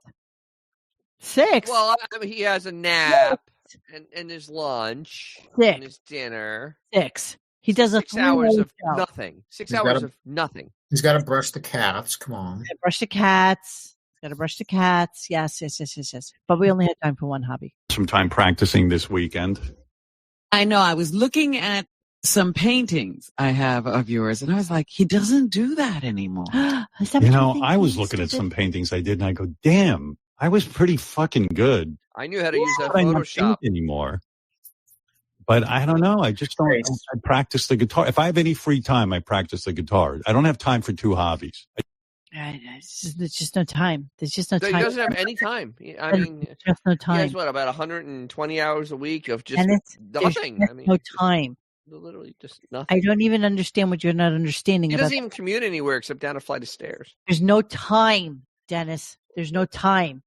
Well, I mean, he has a nap and his lunch and his dinner. 6. He does 6 hours of show. nothing. 6 hours of nothing. He's got to brush the cats. Come on. Brush the cats. Got to brush the cats. Yes. But we only had time for one hobby. Some time practicing this weekend. I know. I was looking at some paintings I have of yours, and I was like, he doesn't do that anymore. I was looking at some paintings I did, and I go, damn, I was pretty fucking good. I knew how to use that I don't Photoshop paint anymore. But I don't know. I just don't. I practice the guitar. If I have any free time, I practice the guitar. I don't have time for two hobbies. There's just no time. There's just no time. He doesn't have any time. I mean, just no time. He has about 120 hours a week of just nothing. I mean, no time. Literally just nothing. I don't even understand what you're not understanding. He doesn't even commute anywhere except down a flight of stairs. There's no time, Dennis. There's no time.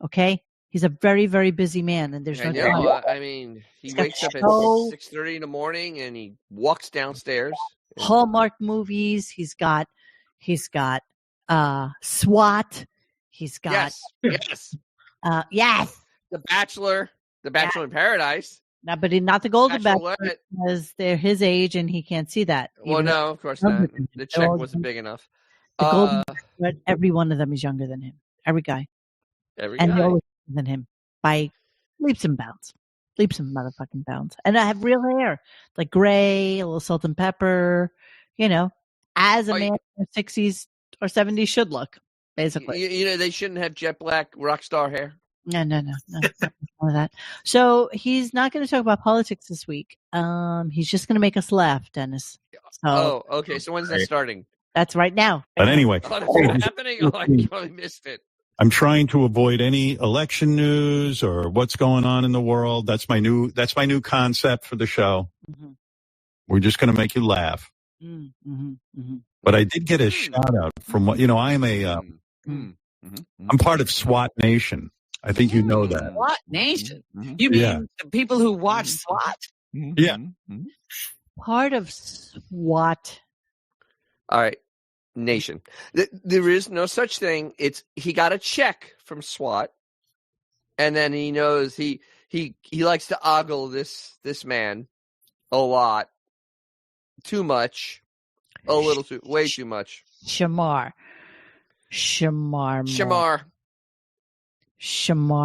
Okay? He's a very, very busy man, and there's no time. I mean, he wakes up at 6:30 in the morning and he walks downstairs. Hallmark movies. He's got SWAT. He's got yes. The Bachelor in Paradise. No, but not the Golden Bachelor because they're his age and he can't see that. Well, no, of course not. The check wasn't big enough. The Golden Bachelor, every one of them is younger than him. Every guy. And they're older than him by leaps and bounds. Leaps and motherfucking bounds. And I have real hair, like gray, a little salt and pepper, as a man in their 60s or 70s should look, basically. They shouldn't have jet black rock star hair. No, none of that. So he's not going to talk about politics this week. He's just going to make us laugh, Dennis. So, okay. So when's that starting? That's right now. But anyway, that's happening. I totally missed it. I'm trying to avoid any election news or what's going on in the world. That's my new concept for the show. Mm-hmm. We're just going to make you laugh. Mm-hmm. Mm-hmm. But I did get a shout out from what I am I'm part of SWAT Nation. I think you know that. SWAT Nation? You mean the people who watch SWAT? Yeah. Part of SWAT. All right. Nation. There is no such thing. He got a check from SWAT, and then he knows he likes to ogle this man a lot, too much, way too much. Shamar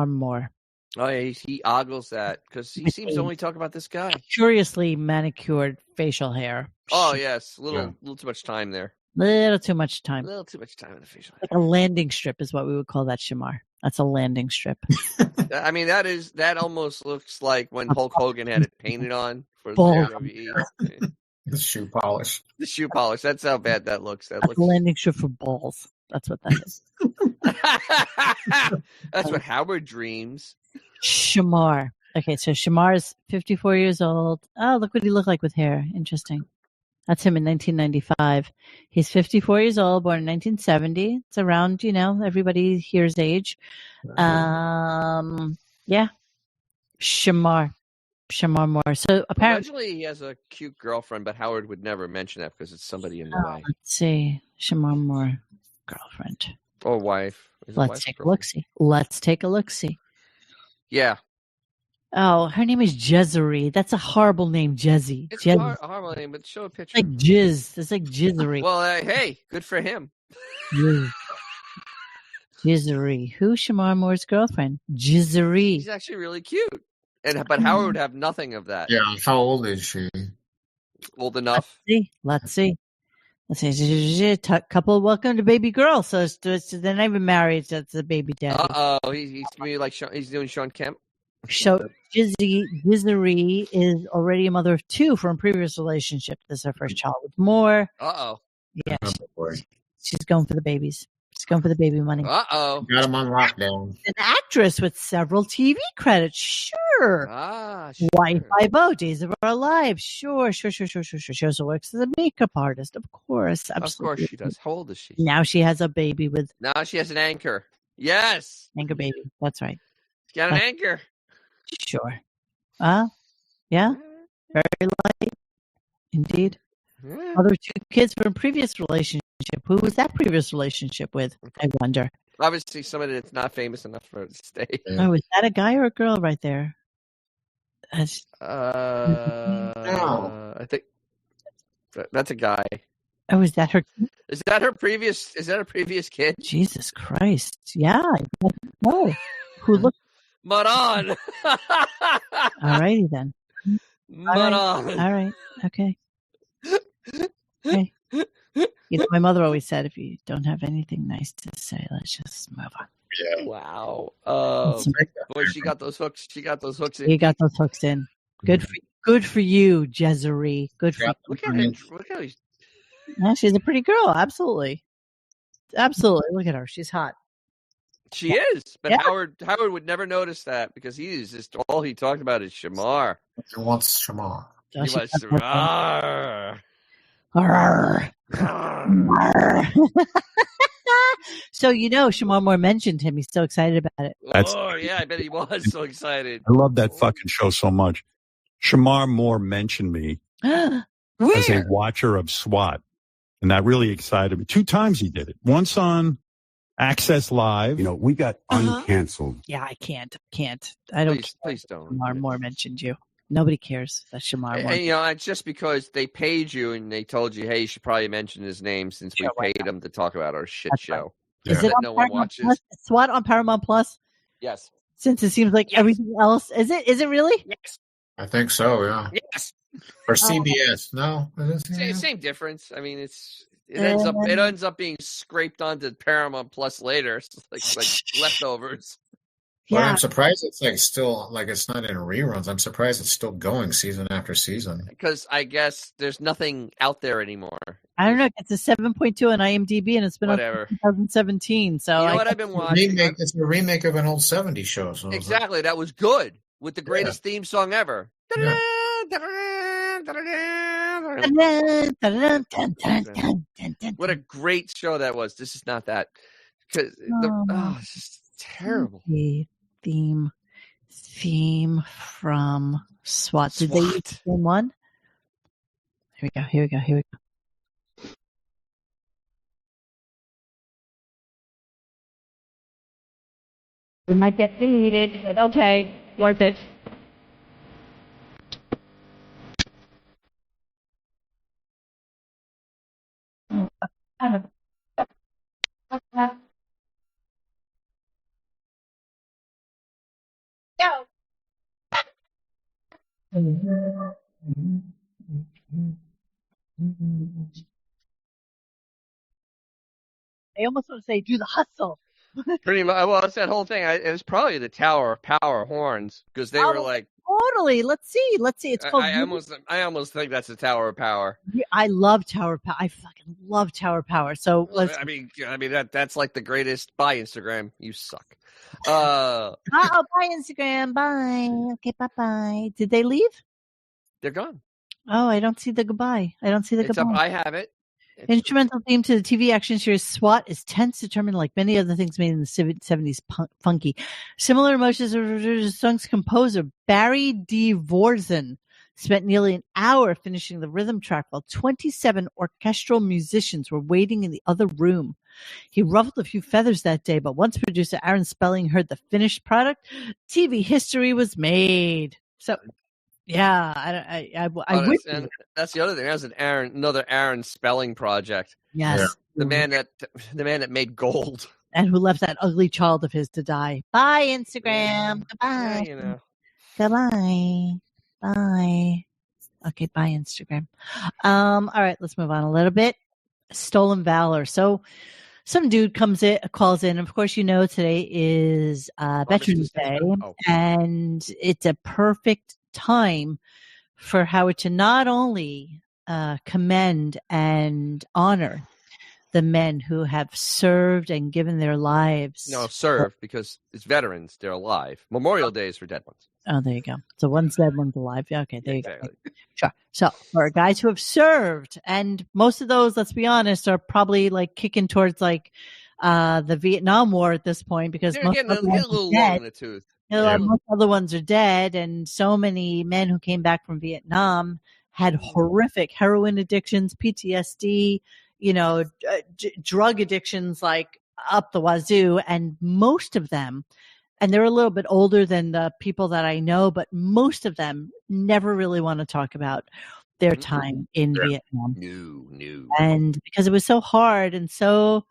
more. Oh yeah, he ogles that because he seems to only talk about this guy. Curiously manicured facial hair. Oh yes, little too much time there. Little too much time. A little too much time in the facial hair. Like a landing strip is what we would call that, Shamar. That's a landing strip. I mean, that almost looks like when Hulk Hogan had it painted on for the WWE. The shoe polish. The shoe polish. That's how bad that looks. That That's looks. a landing strip for balls. That's what that is. That's what Howard dreams. Shamar. Okay, so Shamar is 54 years old. Oh, look what he looked like with hair. Interesting. That's him in 1995. He's 54 years old, born in 1970. It's around, everybody here's age. Yeah. Shamar Moore. So apparently, Allegedly, he has a cute girlfriend, but Howard would never mention that because it's somebody in the way. Let's see. Shamar Moore, girlfriend. Or wife. Let's take a look-see. Let's take a look-see. Yeah. Oh, her name is Jezzery. That's a horrible name, Jezzy. It's a horrible name, but show a picture. It's like Jizz. It's like Jizzery. Well, hey, good for him. Jizzery. Who's Shamar Moore's girlfriend? Jizzery. She's actually really cute. But Howard would have nothing of that. Yeah, how old is she? Old enough. Let's see. Couple, welcome to baby girl. So they're not even married. So it's the baby daddy. He's like he's doing Sean Kemp. So Jizzery is already a mother of two from a previous relationship. This is her first child with Moore. Yeah, she's going for the babies. She's going for the baby money. Got him on lockdown. An actress with several TV credits. Sure. Sure. Y50, Days of Our Lives. Sure. She also works as a makeup artist. Of course. Absolutely. Of course she does. How old is she? Now she has a baby with. Now she has an anchor. Yes. Anchor baby. That's right. She's got an anchor. Sure. Yeah. Very light. Indeed. Other two kids from a previous relationship. Who was that previous relationship with? I wonder. Obviously, somebody that's not famous enough for her to stay. Oh, is that a guy or a girl right there? I think that's a guy. Oh, is that her? Is that her previous kid? Jesus Christ! Yeah. Oh, who looked? Maran. All righty then. Maran. All right. Okay. Okay. My mother always said, if you don't have anything nice to say, let's just move on. Yeah. Wow. Boy, she got those hooks. She got those hooks in. You got those hooks in. Good for you, Jezzery. Good for you. Look at her. Look at her. Yeah, she's a pretty girl. Absolutely. Look at her. She's hot. She is. But yeah. Howard would never notice that because he's just all he talked about is Shamar. He wants Shamar. He wants Shamar. So Shamar Moore mentioned him. He's so excited about it. Yeah, I bet he was so excited. I love that fucking show so much. Shamar Moore mentioned me as a watcher of SWAT, and that really excited me. 2 times he did it. Once on Access Live. We got uncanceled. Yeah, I can't. I don't. Please don't. Shamar Moore mentioned you. Nobody cares that Shamar Moore. And, it's just because they paid you and they told you, hey, you should probably mention his name since we paid him to talk about our shit show. Right. Is it on no Paramount one watches? Plus? SWAT on Paramount Plus? Yes. Since it seems like everything else, is it? Is it really? Yes. I think so. Yeah. Yes. Or CBS? No. Same difference. I mean, it ends up being scraped onto Paramount Plus later, like leftovers. But I'm surprised it's it's not in reruns. I'm surprised it's still going season after season. Because I guess there's nothing out there anymore. I don't know. It's a 7.2 on IMDb, and it's been Whatever. up since 2017. So you know what I've been watching? It's a remake of an old 70s show. So exactly. That was good with the greatest theme song ever. Yeah. What a great show that was. This is not that. Because it's just terrible. Theme from SWAT. Did they use the same one? Here we go. We might get defeated, but okay, worth it. Go. I almost want to say, do the hustle. Pretty much. Well, it's that whole thing. It was probably the Tower of Power horns because they were like. Totally. Let's see. It's called. I almost think that's the Tower of Power. I love Tower Power. I fucking love Tower Power. So let's. I mean that's like the greatest. Bye, Instagram. You suck. Bye Instagram. Bye. Okay, bye. Did they leave? They're gone. Oh, I don't see the goodbye. It's up. I have it. Instrumental theme to the TV action series SWAT is tense, determined, like many other things made in the 70s funky. Similar emotions of the song's composer, Barry D. Vorzin, spent nearly an hour finishing the rhythm track while 27 orchestral musicians were waiting in the other room. He ruffled a few feathers that day, but once producer Aaron Spelling heard the finished product, TV history was made. So... yeah, I wish. And that's the other thing. That was another Aaron Spelling project. Yes, the man that made gold, and who left that ugly child of his to die. Bye, Instagram. Goodbye. Yeah, Goodbye. Bye. Okay, bye, Instagram. All right, let's move on a little bit. Stolen Valor. So, some dude calls in. Of course, today is Veterans Day, and it's a perfect time for Howard to not only commend and honor the men who have served and given their lives. No, served because it's veterans. They're alive. Memorial Day is for dead ones. Oh, there you go. So one's dead, one's alive. Yeah, okay, there you go. Sure. So for guys who have served, and most of those, let's be honest, are probably like kicking towards like the Vietnam War at this point because they're getting a little long in the tooth. Most other ones are dead, and so many men who came back from Vietnam had horrific heroin addictions, PTSD, drug addictions like up the wazoo, and most of them, and they're a little bit older than the people that I know, but most of them never really want to talk about their time in Vietnam. No. And because it was so hard and so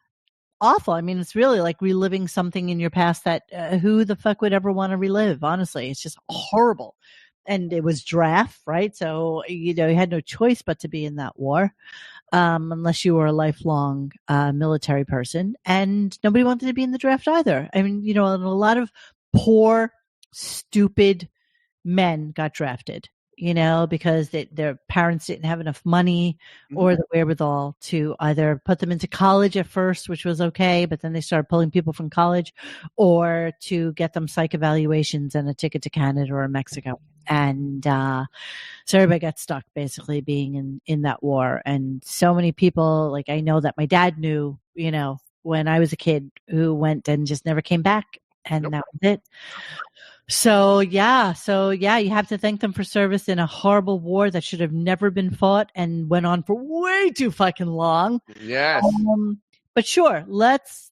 awful. I mean, it's really like reliving something in your past that who the fuck would ever want to relive? Honestly, it's just horrible. And it was draft, right? So, you had no choice but to be in that war, unless you were a lifelong military person. And nobody wanted to be in the draft either. I mean, a lot of poor, stupid men got drafted. Because their parents didn't have enough money or the wherewithal to either put them into college at first, which was okay, but then they started pulling people from college, or to get them psych evaluations and a ticket to Canada or Mexico. And so everybody got stuck basically being in that war. And so many people, like I know that my dad knew, when I was a kid, who went and just never came back. And that was it. So you have to thank them for service in a horrible war that should have never been fought and went on for way too fucking long. Yes. But sure, let's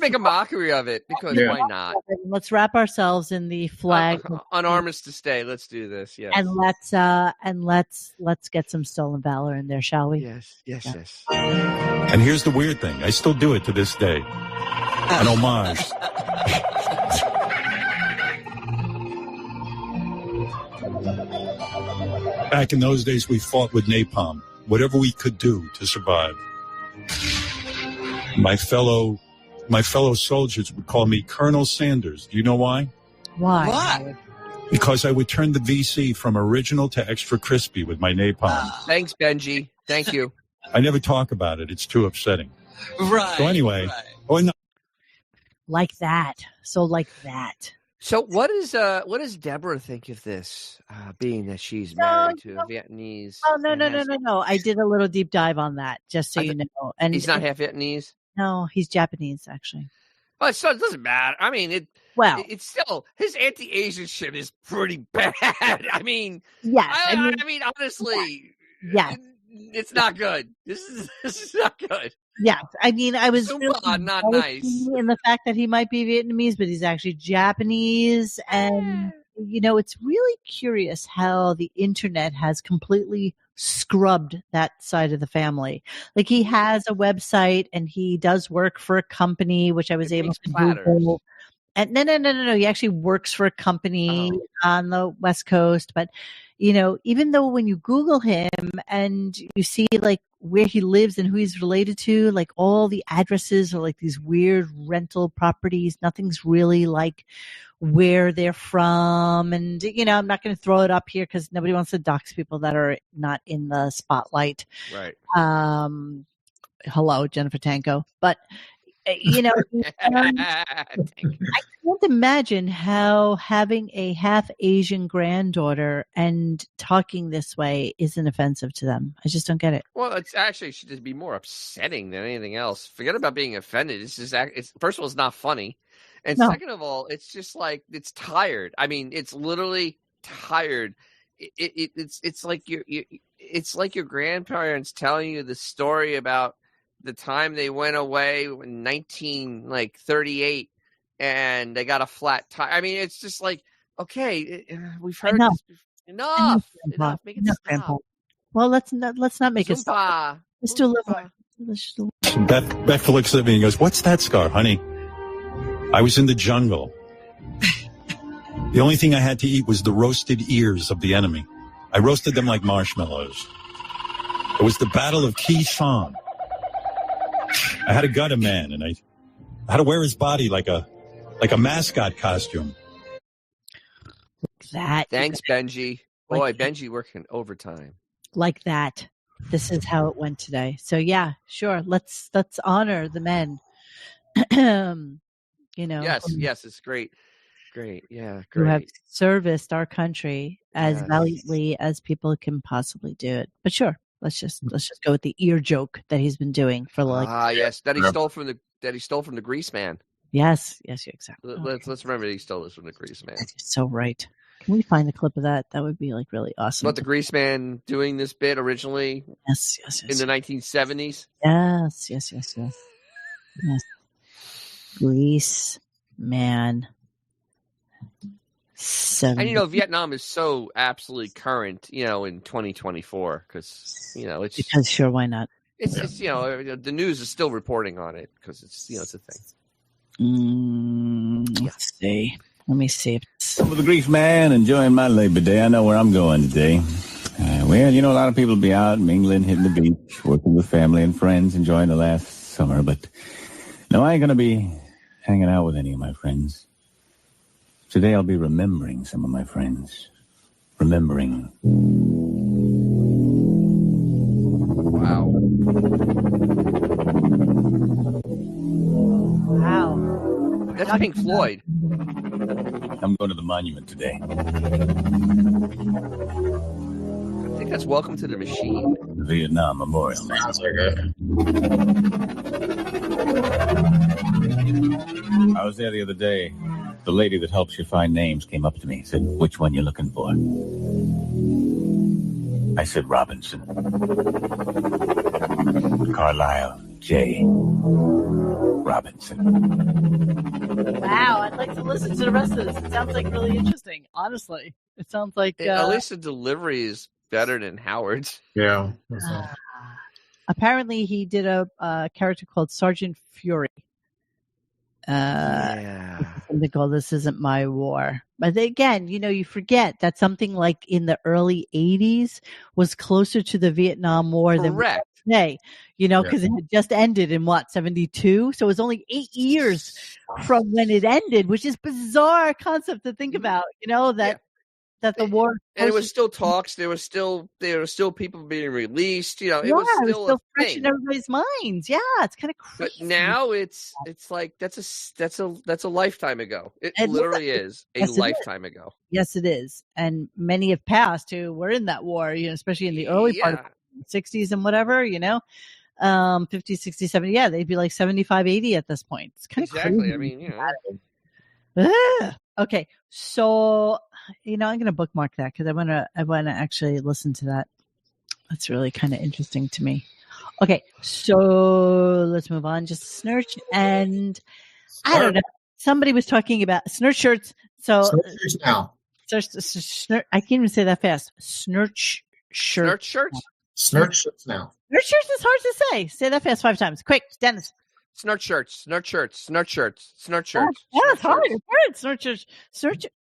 make a mockery of it because why not? Let's wrap ourselves in the flag on Armistice Day. Let's do this. Yes. And let's get some Stolen Valor in there, shall we? Yes. And here's the weird thing. I still do it to this day. An homage. Back in those days, we fought with napalm, whatever we could do to survive. My fellow soldiers would call me Colonel Sanders. Do you know why? Why? Because I would turn the VC from original to extra crispy with my napalm. Thanks, Benji. Thank you. I never talk about it. It's too upsetting. Right. So anyway, like that. So like that. So what does Deborah think of this, being that she's married to a Vietnamese? Oh, no. I did a little deep dive on that, just so you know. And he's not half Vietnamese? No, he's Japanese, actually. Well, so it doesn't matter. I mean, it's still, his anti-Asian shit is pretty bad. I mean, yes. I mean, honestly, yes. It's not good. This is not good. Yeah, I mean, I was really not nice in the fact that he might be Vietnamese, but he's actually Japanese. And, it's really curious how the internet has completely scrubbed that side of the family. Like, he has a website and he does work for a company, which I was able to Google. And no. He actually works for a company on the West Coast, but even though when you Google him and you see like where he lives and who he's related to, like all the addresses are like these weird rental properties. Nothing's really like where they're from. And, I'm not going to throw it up here because nobody wants to dox people that are not in the spotlight. Right. Hello, Jennifer Tanko. But, I can't imagine how having a half Asian granddaughter and talking this way isn't offensive to them. I just don't get it. Well, it should just be more upsetting than anything else. Forget about being offended. It's first of all, it's not funny. And second of all, it's just like, it's tired. I mean, it's literally tired. It's like it's like your grandparents telling you the story about the time they went away in 1938 and they got a flat tire. I mean, it's just like, okay, we've heard this before. Enough. Make it stop. Grandpa. Well, let's not make it stop. Let's do a little. Beth looks at me and goes, "What's that scar, honey?" I was in the jungle. The only thing I had to eat was the roasted ears of the enemy. I roasted them like marshmallows. It was the Battle of Khe Sanh. I had to gut a man, and I had to wear his body like a mascot costume. That. Thanks, Benji. Boy, Benji working overtime. Like that. This is how it went today. So yeah, sure. Let's honor the men. Yes, it's great. Yeah, great. Who have serviced our country as valiantly as people can possibly do it. But sure, let's just go with the ear joke that he's been doing for yes, that he stole from the Grease Man. Yes, exactly. Let's remember that he stole this from the Grease Man. That's so right. Can we find the clip of that? That would be like really awesome. But the Grease Man doing this bit originally? Yes. In the 1970s? Yes. Grease Man. And Vietnam is so absolutely current, in 2024 because it's because sure, why not? It's the news is still reporting on it because it's it's a thing. Let's see. Let me see. Over the Grease Man, enjoying my Labor Day. I know where I'm going today. A lot of people will be out mingling, hitting the beach, working with family and friends, enjoying the last summer. But no, I ain't going to be hanging out with any of my friends. Today I'll be remembering some of my friends. Remembering. Wow. That's Pink Floyd. I'm going to the monument today. I think that's Welcome to the Machine. The Vietnam Memorial. Sounds like it. I was there the other day. The lady that helps you find names came up to me and said, "Which one you looking for?" I said, "Robinson." Carlisle J. Robinson. Wow, I'd like to listen to the rest of this. It sounds like really interesting, honestly. It sounds like... at least the delivery is better than Howard's. Yeah. Apparently, he did a character called Sergeant Fury. Something called This Isn't My War. But again, you forget that something like in the early 80s was closer to the Vietnam War than today, because it had just ended in 72? So it was only 8 years from when it ended, which is bizarre concept to think about, that the war... And it was still talks. There were still people being released. It was still fresh in everybody's minds. Yeah, it's kind of crazy. But now it's like that's a lifetime ago. It literally is a lifetime ago. Yes, it is. And many have passed who were in that war. Especially in the early part of the 60s and whatever. 50, 60, 70. Yeah, they'd be like 75, 80 at this point. It's kind of crazy. I mean, Okay, so I'm going to bookmark that because I want to actually listen to that. That's really kind of interesting to me. Okay, so let's move on. Just Snurch, and I don't know. Somebody was talking about Snurch shirts. So Snurch now. I can't even say that fast. Snurch shirts. Snurch shirts. Snurch shirts now. Snurch shirts is hard to say. Say that fast 5 times. Quick, Dennis. Snurch shirts. Snurch shirts. Snurch shirts. Snurch shirts. Yeah, it's hard. It's hard. Snurch shirts.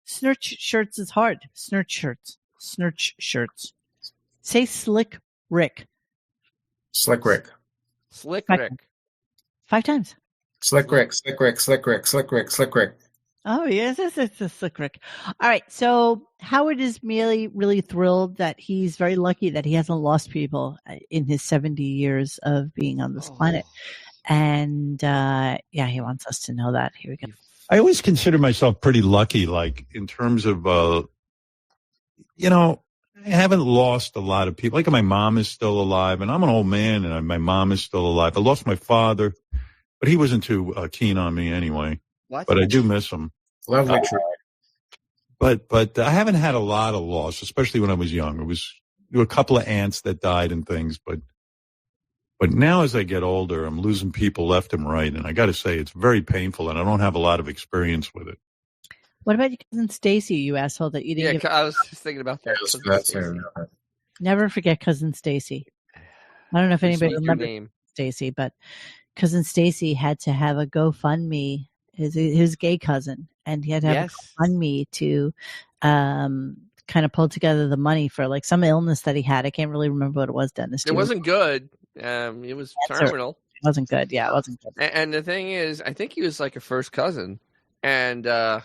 Snurch shirts is hard. Snurch shirts. Snurch shirts. Say Slick Rick. Slick Rick. Slick Five Rick. times. 5 times. Slick Rick. Slick Rick. Slick Rick. Slick Rick. Slick Rick. Oh, yes, it's a Slick Rick. All right. So Howard is really thrilled that he's very lucky that he hasn't lost people in his 70 years of being on this planet. And he wants us to know that. Here we go. I always consider myself pretty lucky, like in terms of, I haven't lost a lot of people. Like my mom is still alive, and I'm an old man, and my mom is still alive. I lost my father, but he wasn't too keen on me anyway. What? But I do miss him. Lovely. But I haven't had a lot of loss, especially when I was young. There were a couple of aunts that died and things, but now as I get older, I'm losing people left and right, and I got to say it's very painful, and I don't have a lot of experience with it. What about your cousin Stacy, you asshole that you didn't I was just thinking about that. Never forget cousin Stacy. I don't know if anybody remembers Stacy, but cousin Stacy had to have a GoFundMe. His gay cousin, and he had to have a GoFundMe to kind of pull together the money for like some illness that he had. I can't really remember what it was, Dennis. It wasn't good. It was terminal. It wasn't good. Yeah, it wasn't good. And the thing is, I think he was like a first cousin, and I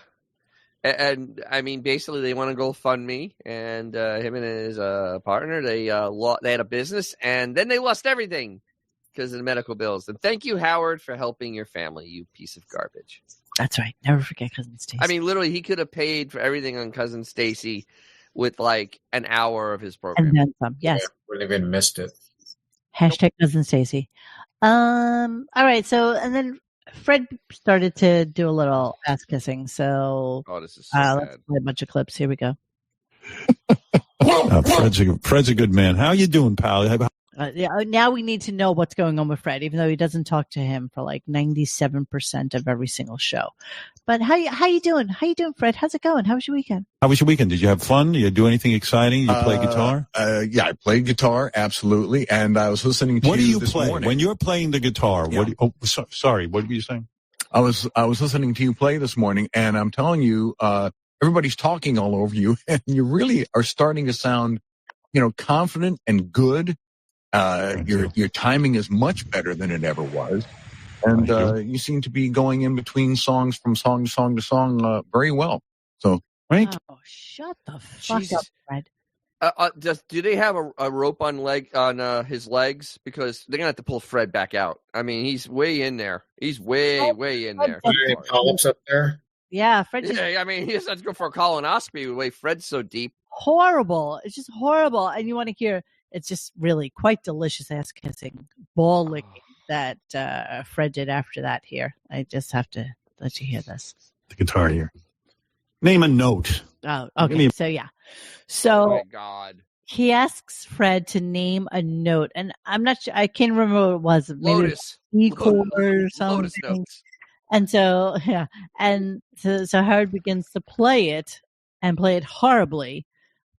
mean, basically, they want to GoFundMe, and him and his partner, they had a business, and then they lost everything because of the medical bills. And thank you, Howard, for helping your family, you piece of garbage. That's right. Never forget cousin Stacy. I mean, literally, he could have paid for everything on cousin Stacy with like an hour of his program. And then some. Yes. Yeah, wouldn't even missed it. Hashtag cousin Stacy. All right. So, and then Fred started to do a little ass kissing. So, this is so sad. Let's play a bunch of clips. Here we go. Fred's a good man. How you doing, pal? Now we need to know what's going on with Fred, even though he doesn't talk to him for like 97% of every single show. But how you doing? How you doing, Fred? How's it going? How was your weekend? How was your weekend? Did you have fun? Did you do anything exciting? You play guitar? Yeah, I played guitar, absolutely. And I was listening to what do you this play morning. when you're playing the guitar? Yeah. Sorry, what were you saying? I was listening to you play this morning, and I'm telling you, everybody's talking all over you, and you really are starting to sound, confident and good. Your timing is much better than it ever was. And you seem to be going in between songs from song to song to song very well. So, right? Oh, shut the fuck up, Fred. Do they have a rope on his legs? Because they're gonna have to pull Fred back out. I mean, he's way in there. He's way in there. Any polyps up there? Yeah, Fred. I mean, he just has to go for a colonoscopy the way Fred's so deep. Horrible. It's just horrible. And you want to hear? It's just really quite delicious ass kissing, ball licking that Fred did after that here. I just have to let you hear this. The guitar here. Name a note. Oh, okay. So, yeah. So, oh my God. He asks Fred to name a note. And I'm not sure. I can't remember what it was. Maybe Lotus. E chord or something. Lotus notes. And so, yeah. And so Howard begins to play it and play it horribly.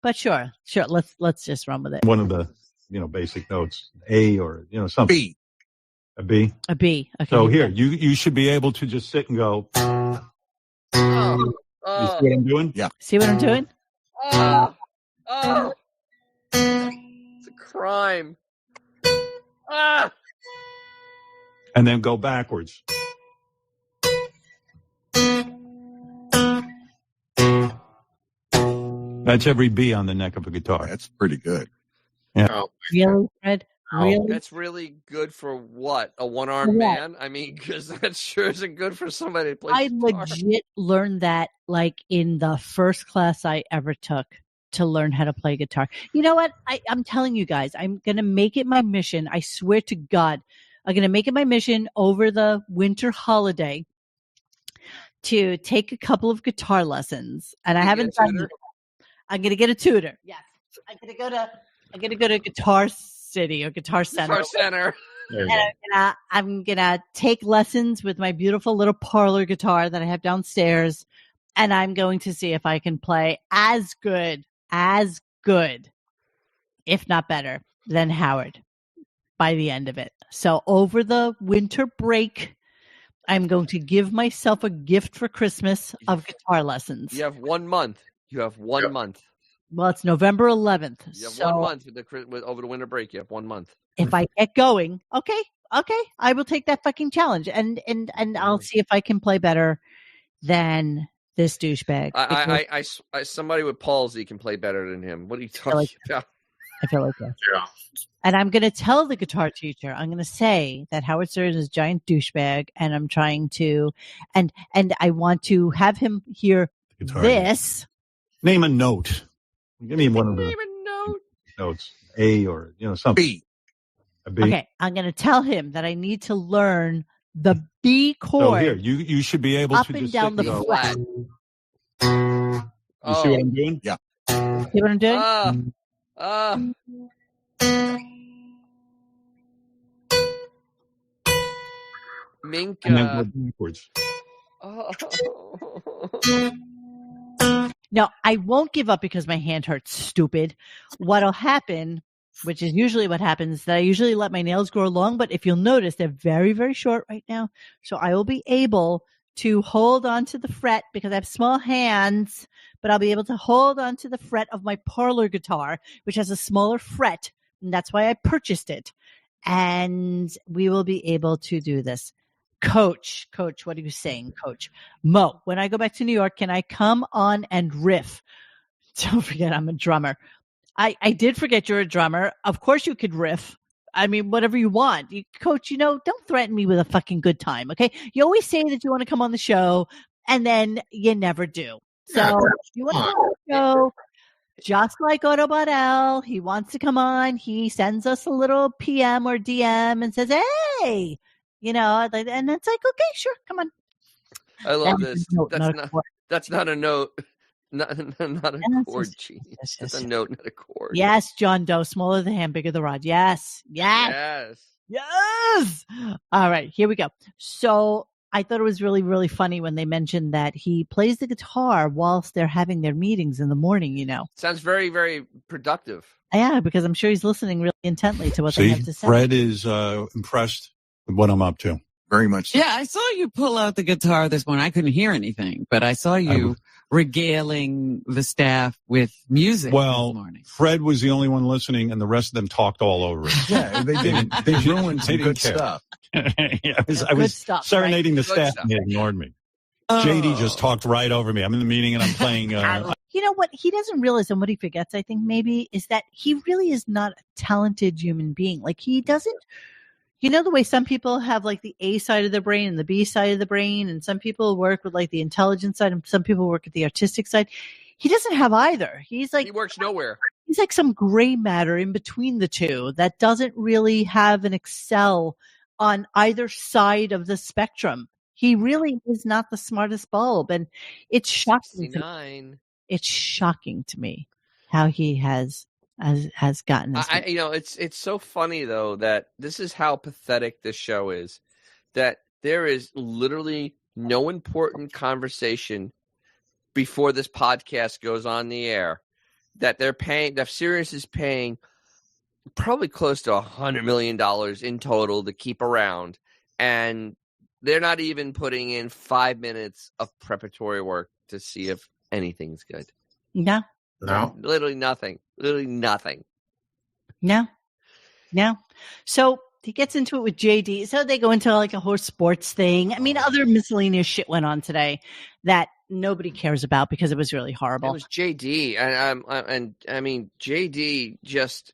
But sure. Let's just run with it. One of the, basic notes, A or, something. B. A B? A B. Okay. So here, you should be able to just sit and go. You see what I'm doing? Yeah. See what I'm doing? It's a crime. And then go backwards. That's every B on the neck of a guitar. That's pretty good. Yeah. Oh, really, Fred? Really? That's really good for what? A one-armed man? I mean, because that sure isn't good for somebody to play guitar. Legit learned that like in the first class I ever took to learn how to play guitar. You know what? I'm telling you guys, I'm going to make it my mission. I swear to God, I'm going to make it my mission over the winter holiday to take a couple of guitar lessons. And I haven't done it. I'm going to get a tutor. Yes. I'm going to go to Guitar City or Guitar Center. Guitar Center. And I'm going to take lessons with my beautiful little parlor guitar that I have downstairs. And I'm going to see if I can play as good, if not better, than Howard by the end of it. So over the winter break, I'm going to give myself a gift for Christmas of guitar lessons. You have 1 month. You have one month. Well, it's November 11th. You have so 1 month over the winter break. You have 1 month. if I get going, okay, I will take that fucking challenge, and I'll see if I can play better than this douchebag. I somebody with palsy can play better than him. What are you talking about? I feel like that. Yeah. And I'm going to tell the guitar teacher, I'm going to say that Howard Stern is a giant douchebag, and I'm trying to, and I want to have him hear this. Name a note. Give me one of the Name a note. notes. A or something. B. A B. Okay, I'm going to tell him that I need to learn the B chord. So here, you should be able up to and just down sit the and go, flat. You see what I'm doing? Yeah. See what I'm doing? Minka. And then go backwards. No, I won't give up because my hand hurts, stupid. What'll happen, which is usually what happens, that I usually let my nails grow long, but if you'll notice, they're very, very short right now. So I will be able to hold on to the fret because I have small hands, but I'll be able to hold on to the fret of my parlor guitar, which has a smaller fret. And that's why I purchased it. And we will be able to do this. Coach, what are you saying, Coach? Mo, when I go back to New York, can I come on and riff? Don't forget, I'm a drummer. I did forget you're a drummer. Of course you could riff. I mean, whatever you want. Coach, don't threaten me with a fucking good time, okay? You always say that you want to come on the show, and then you never do. So you want to come on the show, just like Otto Botell, he wants to come on. He sends us a little PM or DM and says, hey, and it's like, okay, sure, come on. I love this. That's not a note. Not a chord, genius. That's a note, not a chord. Yes, John Doe. Smaller the hand, bigger the rod. Yes. All right, here we go. So I thought it was really, really funny when they mentioned that he plays the guitar whilst they're having their meetings in the morning, Sounds very, very productive. Yeah, because I'm sure he's listening really intently to what they have to say. Fred is impressed with what I'm up to. Very much so. Yeah, I saw you pull out the guitar this morning. I couldn't hear anything, but I saw you regaling the staff with music this morning. Fred was the only one listening, and the rest of them talked all over it. Yeah, they ruined some good stuff. I was serenading the staff, and they ignored me. JD just talked right over me. I'm in the meeting, and I'm playing... You know what he doesn't realize, and what he forgets, I think, maybe, is that he really is not a talented human being. Like, he doesn't... the way some people have like the A side of the brain and the B side of the brain, and some people work with like the intelligence side and some people work at the artistic side. He doesn't have either. He works nowhere. He's like some gray matter in between the two that doesn't really have an excel on either side of the spectrum. He really is not the smartest bulb. And it's shocking. It's shocking to me how he has gotten this. It's so funny though that this is how pathetic this show is, that there is literally no important conversation before this podcast goes on the air, that that Sirius is paying probably close to $100 million in total to keep around, and they're not even putting in 5 minutes of preparatory work to see if anything's good. No. Literally nothing. No. So he gets into it with JD. So they go into like a whole sports thing. I mean, other miscellaneous shit went on today that nobody cares about because it was really horrible. It was JD. And I mean, JD just,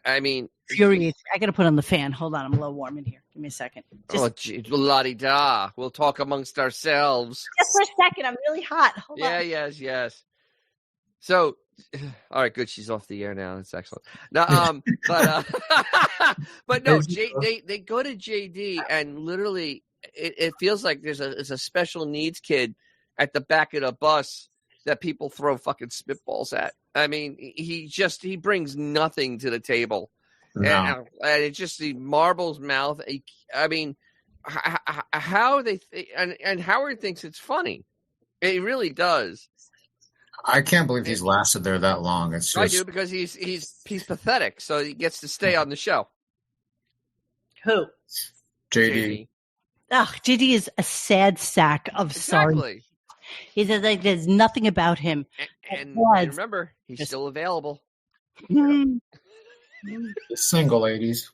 I mean. Furious. I got to put on the fan. Hold on. I'm a little warm in here. Give me a second. La-di-da. We'll talk amongst ourselves. Just for a second. I'm really hot. Hold on. Yes. So, all right, good. She's off the air now. That's excellent. No, but no, they go to JD, and literally, it feels like there's a special needs kid at the back of the bus that people throw fucking spitballs at. I mean, he brings nothing to the table, and it's just the Marble's mouth. I mean, how they and Howard thinks it's funny. It really does. I can't believe he's lasted there that long. It's just... I do, because he's pathetic, so he gets to stay on the show. Who? JD. JD is a sad sack of sorry. He says like there's nothing about him. And remember, he's still available. He's single, ladies.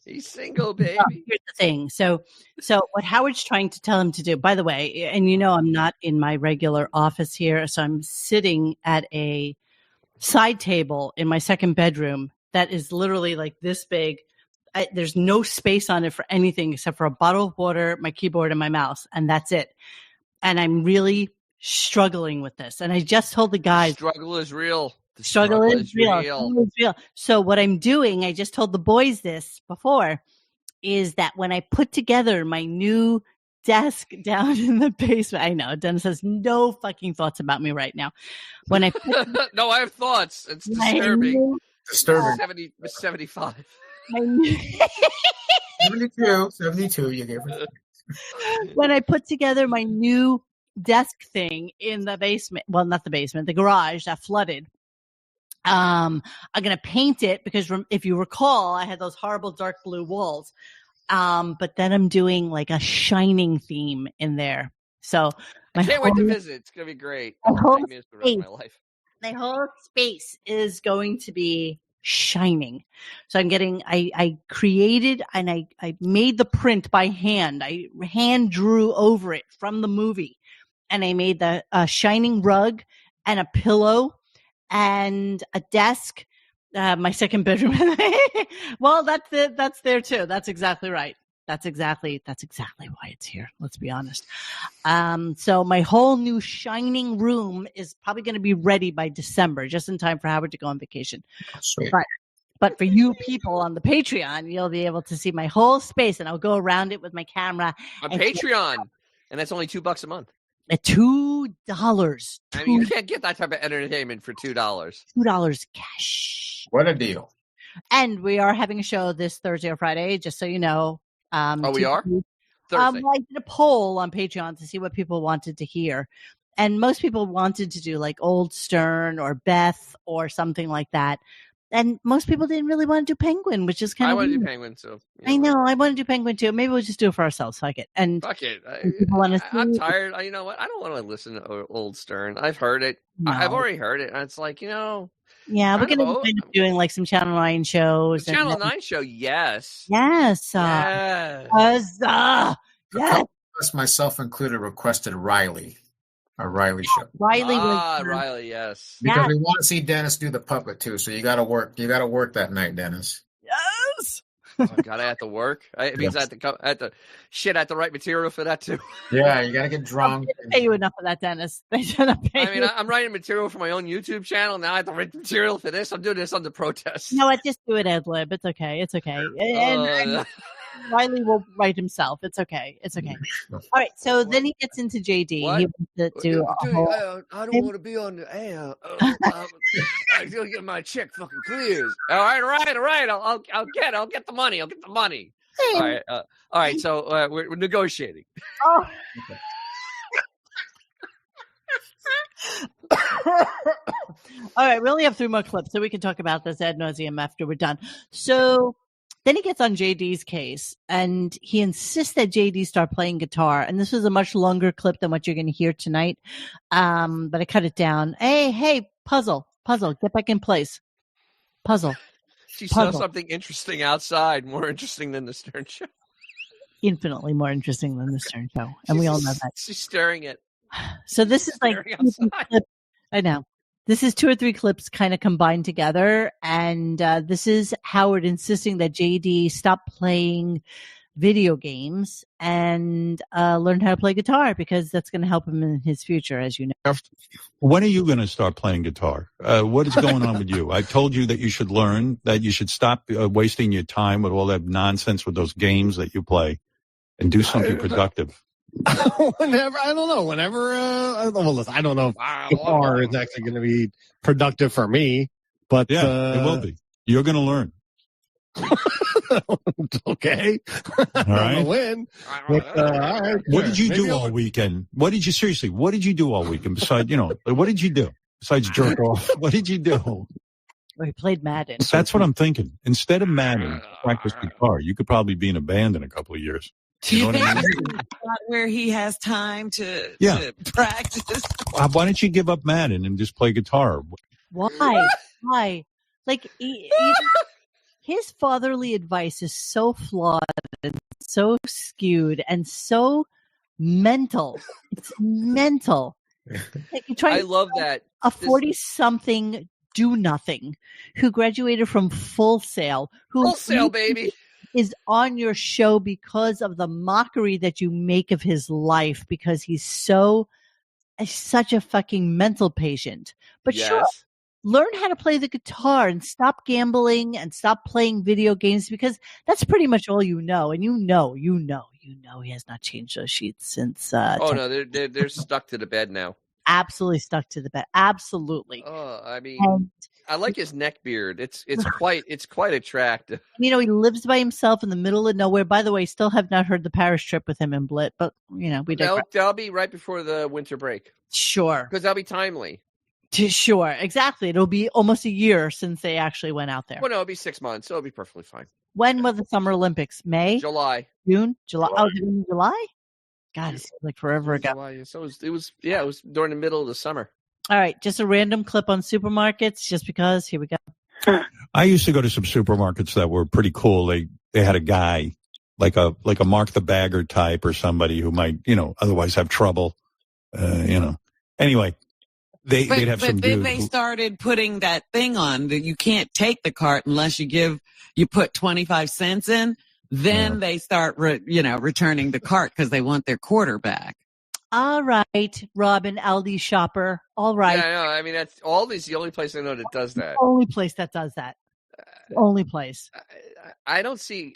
He's single, baby. Here's the thing. So what Howard's trying to tell him to do, by the way, and I'm not in my regular office here, so I'm sitting at a side table in my second bedroom that is literally like this big. There's no space on it for anything except for a bottle of water, my keyboard, and my mouse, and that's it. And I'm really struggling with this. And I just told the guys, struggle is real. The struggle is real. So what I'm doing, I just told the boys this before, is that when I put together my new desk down in the basement, I know Dennis has no fucking thoughts about me right now. When I no, I have thoughts. It's disturbing. 75. 72, you gave her. When I put together my new desk thing in the basement, well, not the basement, the garage that flooded, I'm going to paint it because if you recall, I had those horrible dark blue walls. But then I'm doing like a shining theme in there. So I can't wait to visit. It's going to be great. My life. My whole space is going to be shining. So I created and I made the print by hand. I hand drew over it from the movie, and I made the shining rug and a pillow and a desk. My second bedroom. Well, that's there too. That's exactly right. That's exactly why it's here. Let's be honest. So my whole new shining room is probably going to be ready by December, just in time for Howard to go on vacation. Sweet. But for you people on the Patreon, you'll be able to see my whole space, and I'll go around it with my camera. On Patreon, and that's only $2 a month. At $2. I mean, you can't get that type of entertainment for $2. $2 cash. What a deal. And we are having a show this Thursday or Friday, just so you know. We are? Thursday. I did a poll on Patreon to see what people wanted to hear. And most people wanted to do like Old Stern or Beth or something like that. And most people didn't really want to do Penguin, which is kind of. I want to do Penguin, so. I know. I want to do Penguin too. Maybe we'll just do it for ourselves. Fuck it. And fuck it. I'm tired. You know what? I don't want to listen to Old Stern. I've heard it. No. I've already heard it. And it's like, Yeah, we're going to end up doing like some Channel 9 shows. The Channel 9 show, yes. Yes. Yes. Myself included, requested Riley. A Riley show. Riley, yes. Because we want to see Dennis do the puppet too, so you got to work. You got to work that night, Dennis. Yes. God, I have to work. It means I have to write material for that too. Yeah, you got to get drunk. They didn't pay you enough for that, Dennis. They didn't pay you. I'm writing material for my own YouTube channel. Now I have to write material for this. I'm doing this under protest. No, just do it ad lib. It's okay. It's okay. And Riley will write himself. It's okay. It's okay. All right. So then he gets into JD. What? He wants to do I don't want to be on the air. I'm gonna get my check fucking clears. All right. I'll get the money. All right. So we're negotiating. Oh. All right. We only have 3 more clips, so we can talk about this ad nauseum after we're done. So. Then he gets on JD's case, and he insists that JD start playing guitar. And this was a much longer clip than what you're going to hear tonight, but I cut it down. Hey, Puzzle, get back in place. Puzzle. She saw something interesting outside, more interesting than the Stern Show. Infinitely more interesting than the Stern Show, and we all know that. She's staring at. So this is like I know. This is 2 or 3 clips kind of combined together, and this is Howard insisting that JD stop playing video games and learn how to play guitar because that's going to help him in his future, as you know. When are you going to start playing guitar? What is going on with you? I told you that you should learn, that you should stop wasting your time with all that nonsense with those games that you play and do something productive. Whenever I don't know if guitar is actually going to be productive for me, but yeah, it will be. You're going to learn. Okay. All right. Win. But, all right. What did you do all weekend? What did you do all weekend besides, what did you do besides jerk off? What did you do? Well, he played Madden. That's what I'm thinking. Instead of Madden, practice guitar. You could probably be in a band in a couple of years. Do you know think what I mean? it's not where he has time to practice? Why don't you give up Madden and just play guitar? Why? Why? Like, his fatherly advice is so flawed and so skewed and so mental. It's mental. Like, I love that. A 40-something do-nothing who graduated from Full Sail, Full Sail, baby, is on your show because of the mockery that you make of his life, because he's such a fucking mental patient. But sure, learn how to play the guitar and stop gambling and stop playing video games, because that's pretty much all you know. And you know he has not changed those sheets since. No, they're stuck to the bed now. Absolutely stuck to the bed. Absolutely. Oh, I mean, I like his neck beard. It's quite attractive. He lives by himself in the middle of nowhere. By the way, still have not heard the Paris trip with him and Blit, but That'll be right before the winter break. Sure, because that'll be timely. Sure, exactly. It'll be almost a year since they actually went out there. Well, no, it'll be 6 months. So it'll be perfectly fine. When were the Summer Olympics? May, July, June, July. Oh, in July. God, it seems like forever ago. July. So it was during the middle of the summer. All right, just a random clip on supermarkets, just because. Here we go. I used to go to some supermarkets that were pretty cool. They had a guy like a Mark the Bagger type, or somebody who might otherwise have trouble. Anyway, they'd have some. But then they started putting that thing on that you can't take the cart unless you put 25 cents in. Then they start, returning the cart because they want their quarter back. All right, Robin, Aldi shopper. All right. Yeah, I know. I mean, that's Aldi's the only place I know that does that. The only place that does that. The only place. I don't see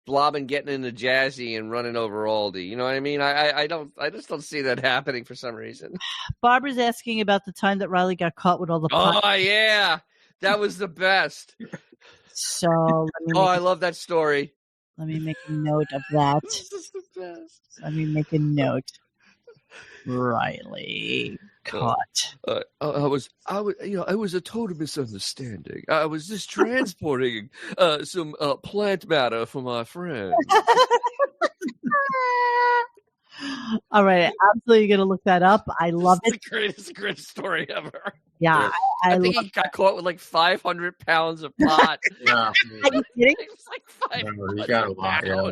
Blobbin getting into Jazzy and running over Aldi. You know what I mean? I just don't see that happening for some reason. Barbara's asking about the time that Riley got caught with all the pot. Oh yeah, that was the best. So I love that story. Let me make a note of that. This is the best. Let me make a note. Riley caught. I was a total misunderstanding. I was just transporting some plant matter for my friend. All right, absolutely going to look that up. I love it. It's the greatest story ever. Yeah, I think he got caught with like 500 pounds of pot. Yeah. Are you kidding? It was like 500 he got a lot. Yeah.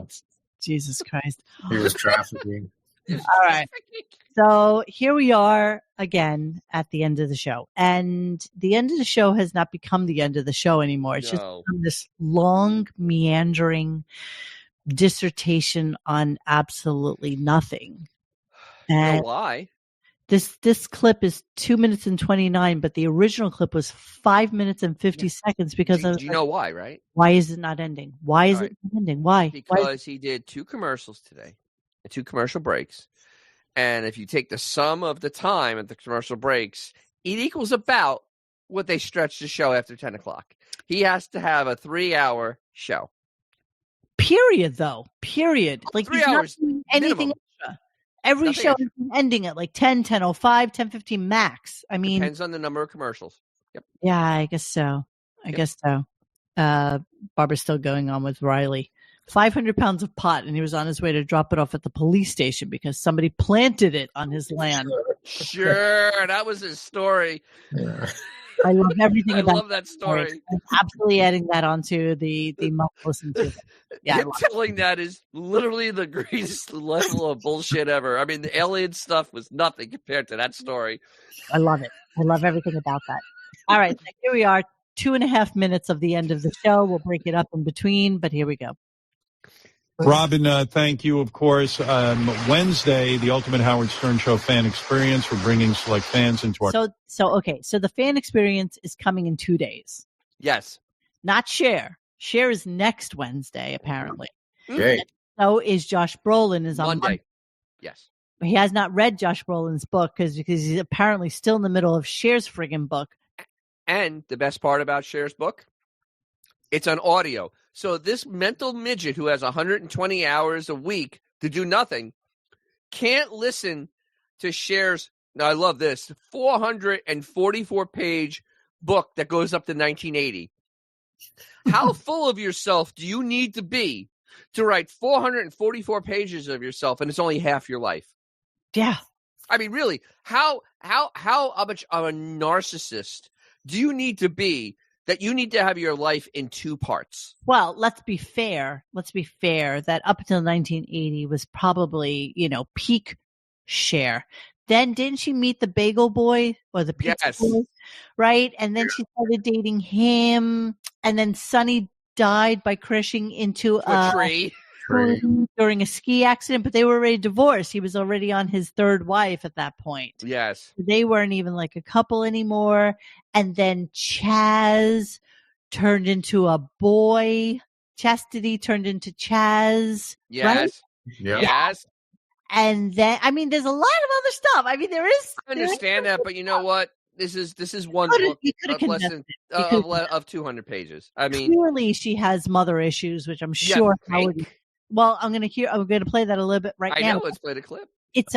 Jesus Christ. He was trafficking. All right. So here we are again at the end of the show. And the end of the show has not become the end of the show anymore. It's just become this long, meandering dissertation on absolutely nothing. And you know why? This clip is 2 minutes and 29, but the original clip was 5 minutes and 50 seconds because do you know why, right? Why is it not ending? Why is it not ending? Why? Because he did 2 commercials today, 2 commercial breaks. And if you take the sum of the time at the commercial breaks, it equals about what they stretch the show after 10 o'clock. He has to have a 3-hour show. Period, though. Period. Like 3 hours. Anything minimum. extra. Every Nothing show extra. is ending at like 10, 10:05, 10:15 max. I mean, Depends on the number of commercials. Yep. Yeah, I guess so. I guess so. Barbara's still going on with Riley. 500 pounds of pot, and he was on his way to drop it off at the police station because somebody planted it on his land. Sure, that was his story. Yeah. I love everything about I love that story. I'm absolutely adding that onto the must listen to. Yeah, Him telling that is literally the greatest level of bullshit ever. I mean, the alien stuff was nothing compared to that story. I love it. I love everything about that. All right, so here we are, 2.5 minutes of the end of the show. We'll break it up in between, but here we go. Robin, thank you, of course. Wednesday, the Ultimate Howard Stern Show fan experience. We're bringing select fans into our... So the fan experience is coming in 2 days. Yes. Not Cher. Cher is next Wednesday, apparently. Okay. So is Josh Brolin is on Monday. Yes. He has not read Josh Brolin's book because he's apparently still in the middle of Cher's friggin' book. And the best part about Cher's book, it's on audio. So this mental midget who has 120 hours a week to do nothing can't listen to Cher's, now I love this, 444-page book that goes up to 1980. How full of yourself do you need to be to write 444 pages of yourself, and it's only half your life. Yeah. I mean, really, how much of a narcissist do you need to be that you need to have your life in two parts? Well, let's be fair. That up until 1980 was probably, peak Cher. Then didn't she meet the bagel boy or the pizza boy? Right? And then she started dating him. And then Sonny died by crashing into a tree during a ski accident, but they were already divorced. He was already on his third wife at that point. Yes. They weren't even like a couple anymore. And then Chaz turned into a boy. Chastity turned into Chaz. Yes. Right? Yes. And then, there's a lot of other stuff. There is. I understand that, but you know what? This is one book of 200 pages. Clearly she has mother issues, which I'm sure Howard. Well, I'm going to play that a little bit now. I know. Let's play the clip. It's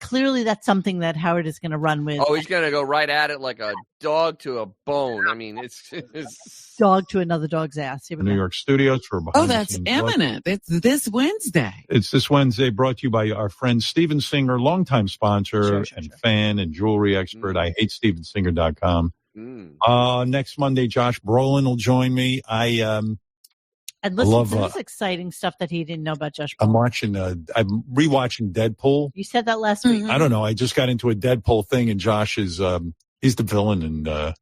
clearly that's something that Howard is going to run with. Oh, he's going to go right at it like a dog to a bone. It's dog to another dog's ass. The New York studios for behind. Oh, that's imminent. It's this Wednesday. It's this Wednesday, brought to you by our friend Steven Singer, longtime sponsor and fan and jewelry expert. I hate StevenSinger.com. Next Monday, Josh Brolin will join me. And listen to this exciting stuff that he didn't know about Josh Brolin. I'm rewatching Deadpool. You said that last week. I don't know. I just got into a Deadpool thing, and Josh is he's the villain in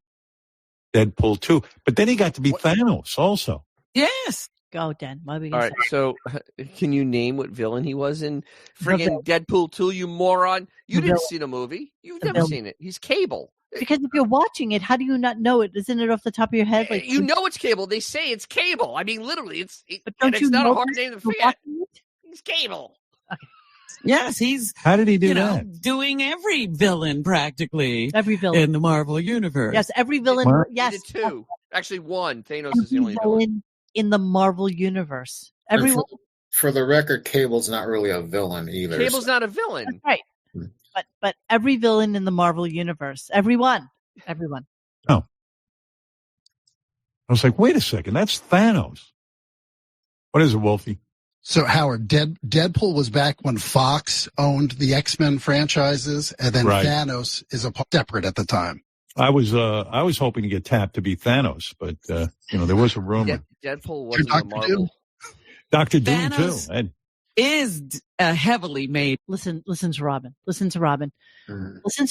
Deadpool 2. But then he got to be Thanos also. Yes. Go, Dan. All right. So can you name what villain he was in friggin' Deadpool 2, you moron? You didn't see the movie. You've never seen it. He's Cable. Because if you're watching it, how do you not know it? Isn't it off the top of your head? You know it's Cable. They say it's Cable. Literally, it's don't not a hard name to forget. He's Cable. Okay. Yes, he's. How did he do that? Doing every villain practically. Every villain in the Marvel universe. Yes, every villain. What? Yes, He did two. Actually, one. Thanos is the only villain in the Marvel universe. Everyone. For the record, Cable's not really a villain either. Cable's not a villain. That's right. But every villain in the Marvel universe, everyone. Oh, I was like, wait a second, that's Thanos. What is it, Wolfie? So Howard, Deadpool was back when Fox owned the X-Men franchises, and then Thanos is separate at the time. I was hoping to get tapped to be Thanos, but there was a rumor. Deadpool wasn't a Marvel. Dr. Doom too. Is heavily made. Listen to Robin. Listen to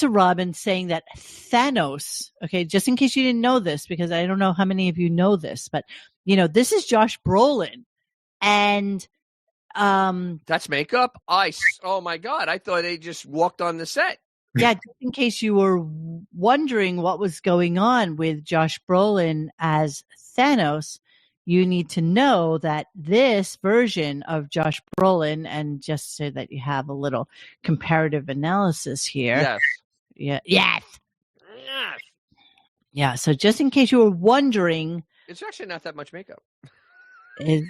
Robin saying that Thanos, okay, just in case you didn't know this, because I don't know how many of you know this, but this is Josh Brolin. And that's makeup? Oh my God, I thought they just walked on the set. Yeah, just in case you were wondering what was going on with Josh Brolin as Thanos, you need to know that this version of Josh Brolin, and just so that you have a little comparative analysis here. Yes. Yes. Yeah. So just in case you were wondering, it's actually not that much makeup. Okay.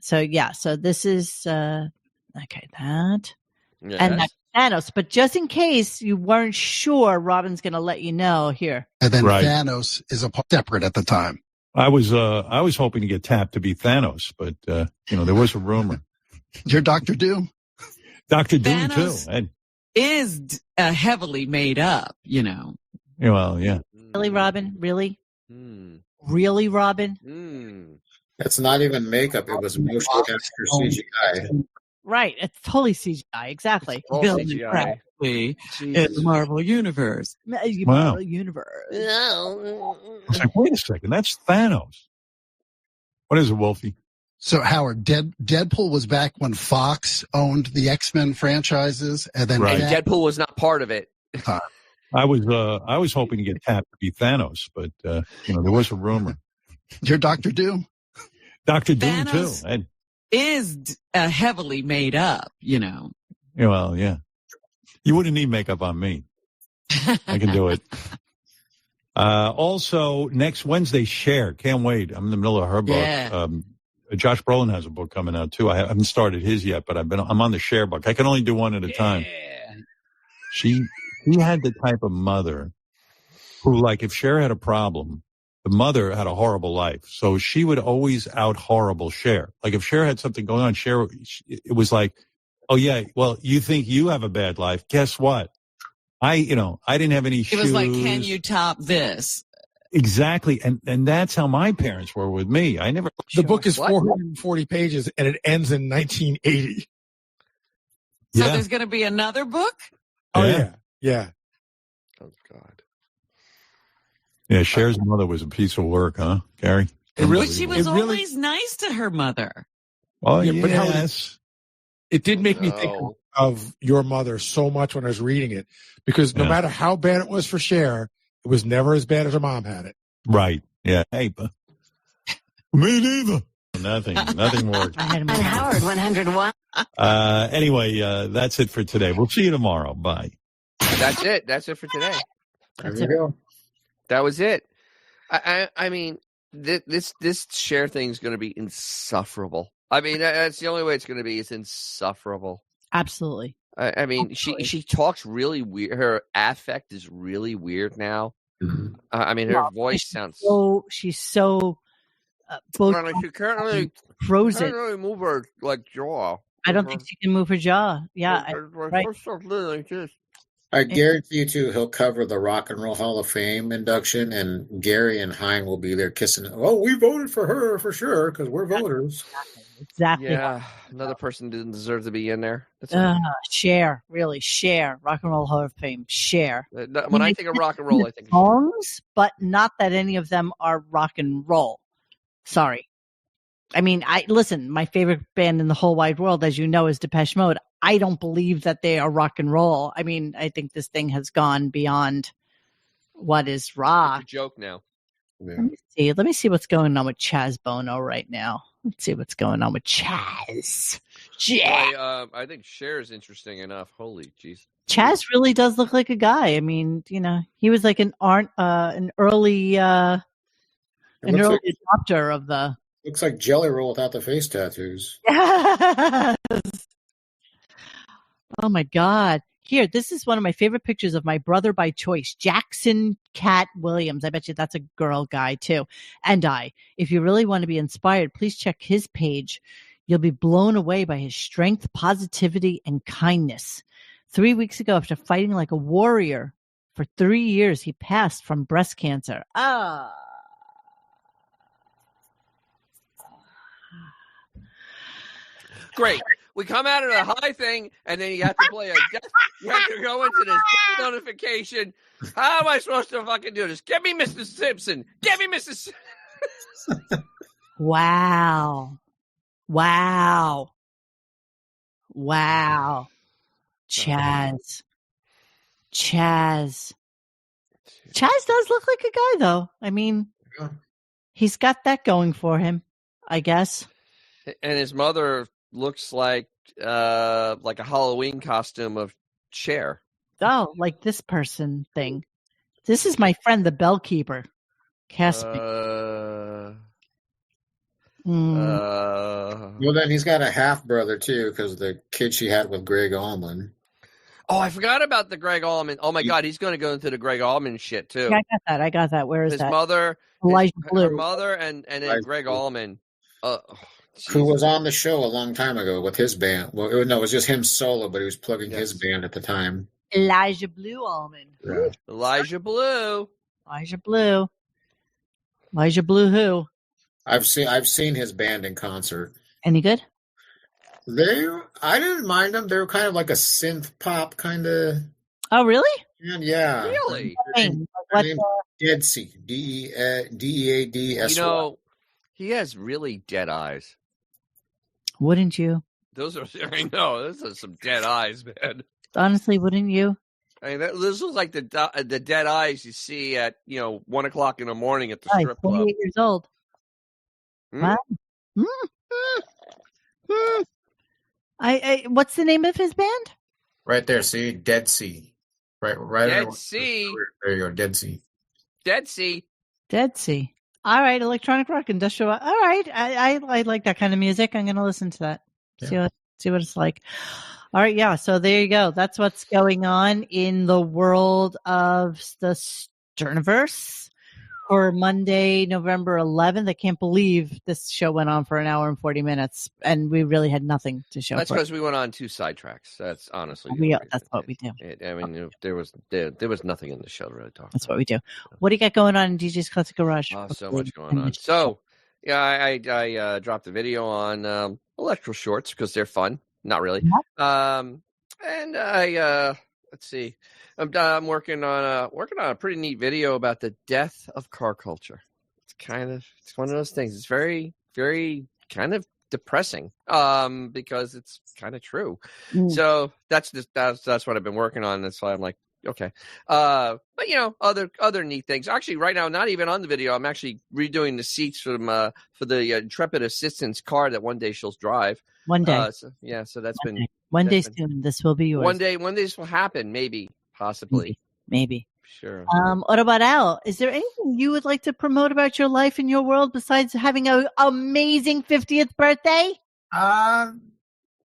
So this is that and that's Thanos. But just in case you weren't sure, Robin's going to let you know here. And then Thanos is separate at the time. I was hoping to get tapped to be Thanos, but there was a rumor. You're Dr. Doom. Dr. Doom Thanos too. Is heavily made up, Well, yeah. Really, Robin? Really? Really, Robin? That's not even makeup. It was motion capture CGI. Right. It's totally CGI. Exactly. CGI. In the Marvel universe. Marvel universe. I was like, wait a second, that's Thanos. What is it, Wolfie? So Howard, Deadpool was back when Fox owned the X-Men franchises, and then Deadpool was not part of it. I was hoping to get tapped to be Thanos, but there was a rumor. You're Dr. Doom. Dr. Doom Thanos too. Is heavily made up, Well, yeah. You wouldn't need makeup on me. I can do it. Also, next Wednesday, Cher. Can't wait. I'm in the middle of her book. Yeah. Josh Brolin has a book coming out too. I haven't started his yet, but I'm on the Cher book. I can only do one at a time. She had the type of mother who, like, if Cher had a problem, the mother had a horrible life. So she would always out horrible Cher. Like if Cher had something going on, Cher, it was like, oh yeah, well, you think you have a bad life. Guess what? I didn't have any shoes. It was like, can you top this? Exactly. And that's how my parents were with me. I never. The book is 440 pages and it ends in 1980. So there's going to be another book? Oh, yeah. Oh, God. Yeah, Cher's mother was a piece of work, huh, Gary? But she was always nice to her mother. Oh, yeah, but how yes. it did make me think of your mother so much when I was reading it, because no matter how bad it was for Cher, it was never as bad as her mom had it. Right. Yeah. Hey, me neither. Nothing more. On Howard 101. Anyway, that's it for today. We'll see you tomorrow. Bye. That's it. That's it for today. There you go. That was it. I mean, this Cher thing is going to be insufferable. I mean, that's the only way it's going to be. It's insufferable. Absolutely. I mean, she talks really weird. Her affect is really weird now. Mm-hmm. I mean, her voice sounds she's so she can't really frozen. Can't really move her like jaw. I don't think she can move her jaw. Yeah, right. Like this. I guarantee you, too, he'll cover the Rock and Roll Hall of Fame induction, and Gary and Hein will be there kissing. Oh, we voted for her for sure because we're voters. Exactly. Yeah, another person didn't deserve to be in there. Cher, really, Cher, Rock and Roll Hall of Fame, Cher. When I think of rock and roll, I think of songs, but not that any of them are rock and roll. Sorry. I mean, listen, my favorite band in the whole wide world, as you know, is Depeche Mode. I don't believe that they are rock and roll. I mean, I think this thing has gone beyond what is rock. It's a joke now. Yeah. Let me see what's going on with Chaz Bono right now. Let's see what's going on with Chaz. I think Cher is interesting enough. Holy jeez. Chaz really does look like a guy. I mean, he was like an early adopter of the. Looks like Jelly Roll without the face tattoos. Yes. Oh my God. Here, this is one of my favorite pictures of my brother by choice, Jackson Cat Williams. I bet you that's a girl guy too. And if you really want to be inspired, please check his page. You'll be blown away by his strength, positivity, and kindness. 3 weeks ago, after fighting like a warrior for 3 years, he passed from breast cancer. Great. We come out of the high thing, and then you have to play you have to go into this notification. How am I supposed to fucking do this? Get me Mr. Simpson. Get me Mr. Wow. Chaz. Chaz does look like a guy, though. I mean, he's got that going for him, I guess. And his mother looks like a Halloween costume of Cher. Oh, like this person thing. This is my friend, the bellkeeper. Casper. Well, then he's got a half brother too, because the kid she had with Greg Allman. Oh, I forgot about the Greg Allman. Oh my God, he's going to go into the Greg Allman shit too. Yeah, I got that. Where is his that? Mother, Elijah Blue. Her mother, and then Greg Allman. Who was on the show a long time ago with his band. Well, it was just him solo, but he was plugging his band at the time. Elijah Blue Allman. Yeah. Elijah Blue who? I've seen his band in concert. Any good? I didn't mind them. They were kind of like a synth pop kind of. Oh, really? Yeah. Really? Dead Sea. DEADSY. He has really dead eyes. Wouldn't you? Those are, I know, those are some dead eyes, man. Honestly, wouldn't you? I mean, this was like the dead eyes you see at 1 o'clock in the morning at the strip club. 28 years old. Wow. What's the name of his band? Right there, see, Dead Sea. Right. Dead Sea. There you go, Dead Sea. Dead Sea. Dead Sea. All right, electronic rock, industrial. All right, I like that kind of music. I'm going to listen to that. Yeah. See what it's like. All right, yeah. So there you go. That's what's going on in the world of the Sterniverse. for Monday, November 11th. I can't believe this show went on for an hour and 40 minutes, and we really had nothing to show. That's for because it. we went on 2 sidetracks. That's honestly. That's what we do. I mean, there was nothing in the show to really talk. That's what we do. What do you got going on in DJ's Classic Garage? Oh, so much going on. So, yeah, I dropped a video on electro shorts because they're fun. Not really. And I let's see. I'm working on a pretty neat video about the death of car culture. It's one of those things. It's very, very kind of depressing because it's kind of true. So that's what I've been working on. That's why I'm like, okay. But other neat things. Actually, right now, not even on the video. I'm actually redoing the seats for the Intrepid Assistance car that one day she'll drive. One day. So that's been one day soon. This will be yours. One day this will happen. Maybe, possibly, maybe. Sure. What about Al? Is there anything you would like to promote about your life and your world besides having an amazing 50th birthday? No,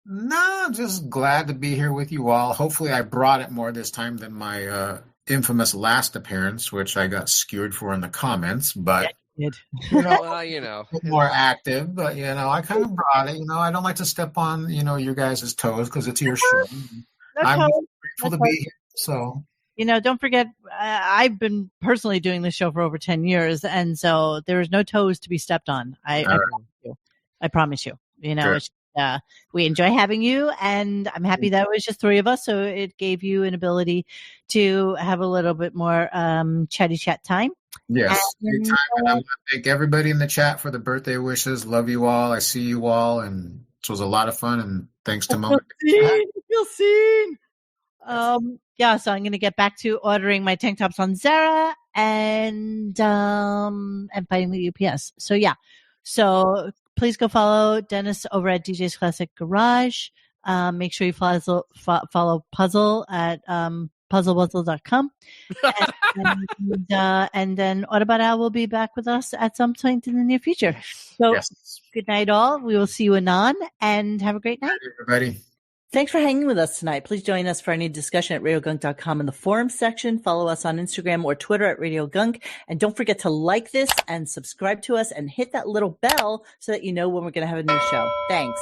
I'm just glad to be here with you all. Hopefully I brought it more this time than my infamous last appearance, which I got skewered for in the comments, but more active, but I kind of brought it. I don't like to step on, your guys' toes because it's your show. I'm grateful to be here. So, don't forget, I've been personally doing this show for over 10 years, and so there's no toes to be stepped on. I promise you. We enjoy having you, and I'm happy that it was just 3 of us, so it gave you an ability to have a little bit more chatty chat time. Yes, great time, and I want to thank everybody in the chat for the birthday wishes. Love you all. I see you all, and it was a lot of fun, and thanks to Mom. Feel seen. So I'm going to get back to ordering my tank tops on Zara and finding the UPS. So please go follow Dennis over at DJ's Classic Garage. Make sure you follow Puzzle at puzzlepuzzle.com. and then What About Al will be back with us at some point in the near future. So Good night, all. We will see you anon, and have a great night. Everybody. Thanks for hanging with us tonight. Please join us for any discussion at RadioGunk.com in the forum section. Follow us on Instagram or Twitter at RadioGunk. And don't forget to like this and subscribe to us and hit that little bell so that you know when we're going to have a new show. Thanks.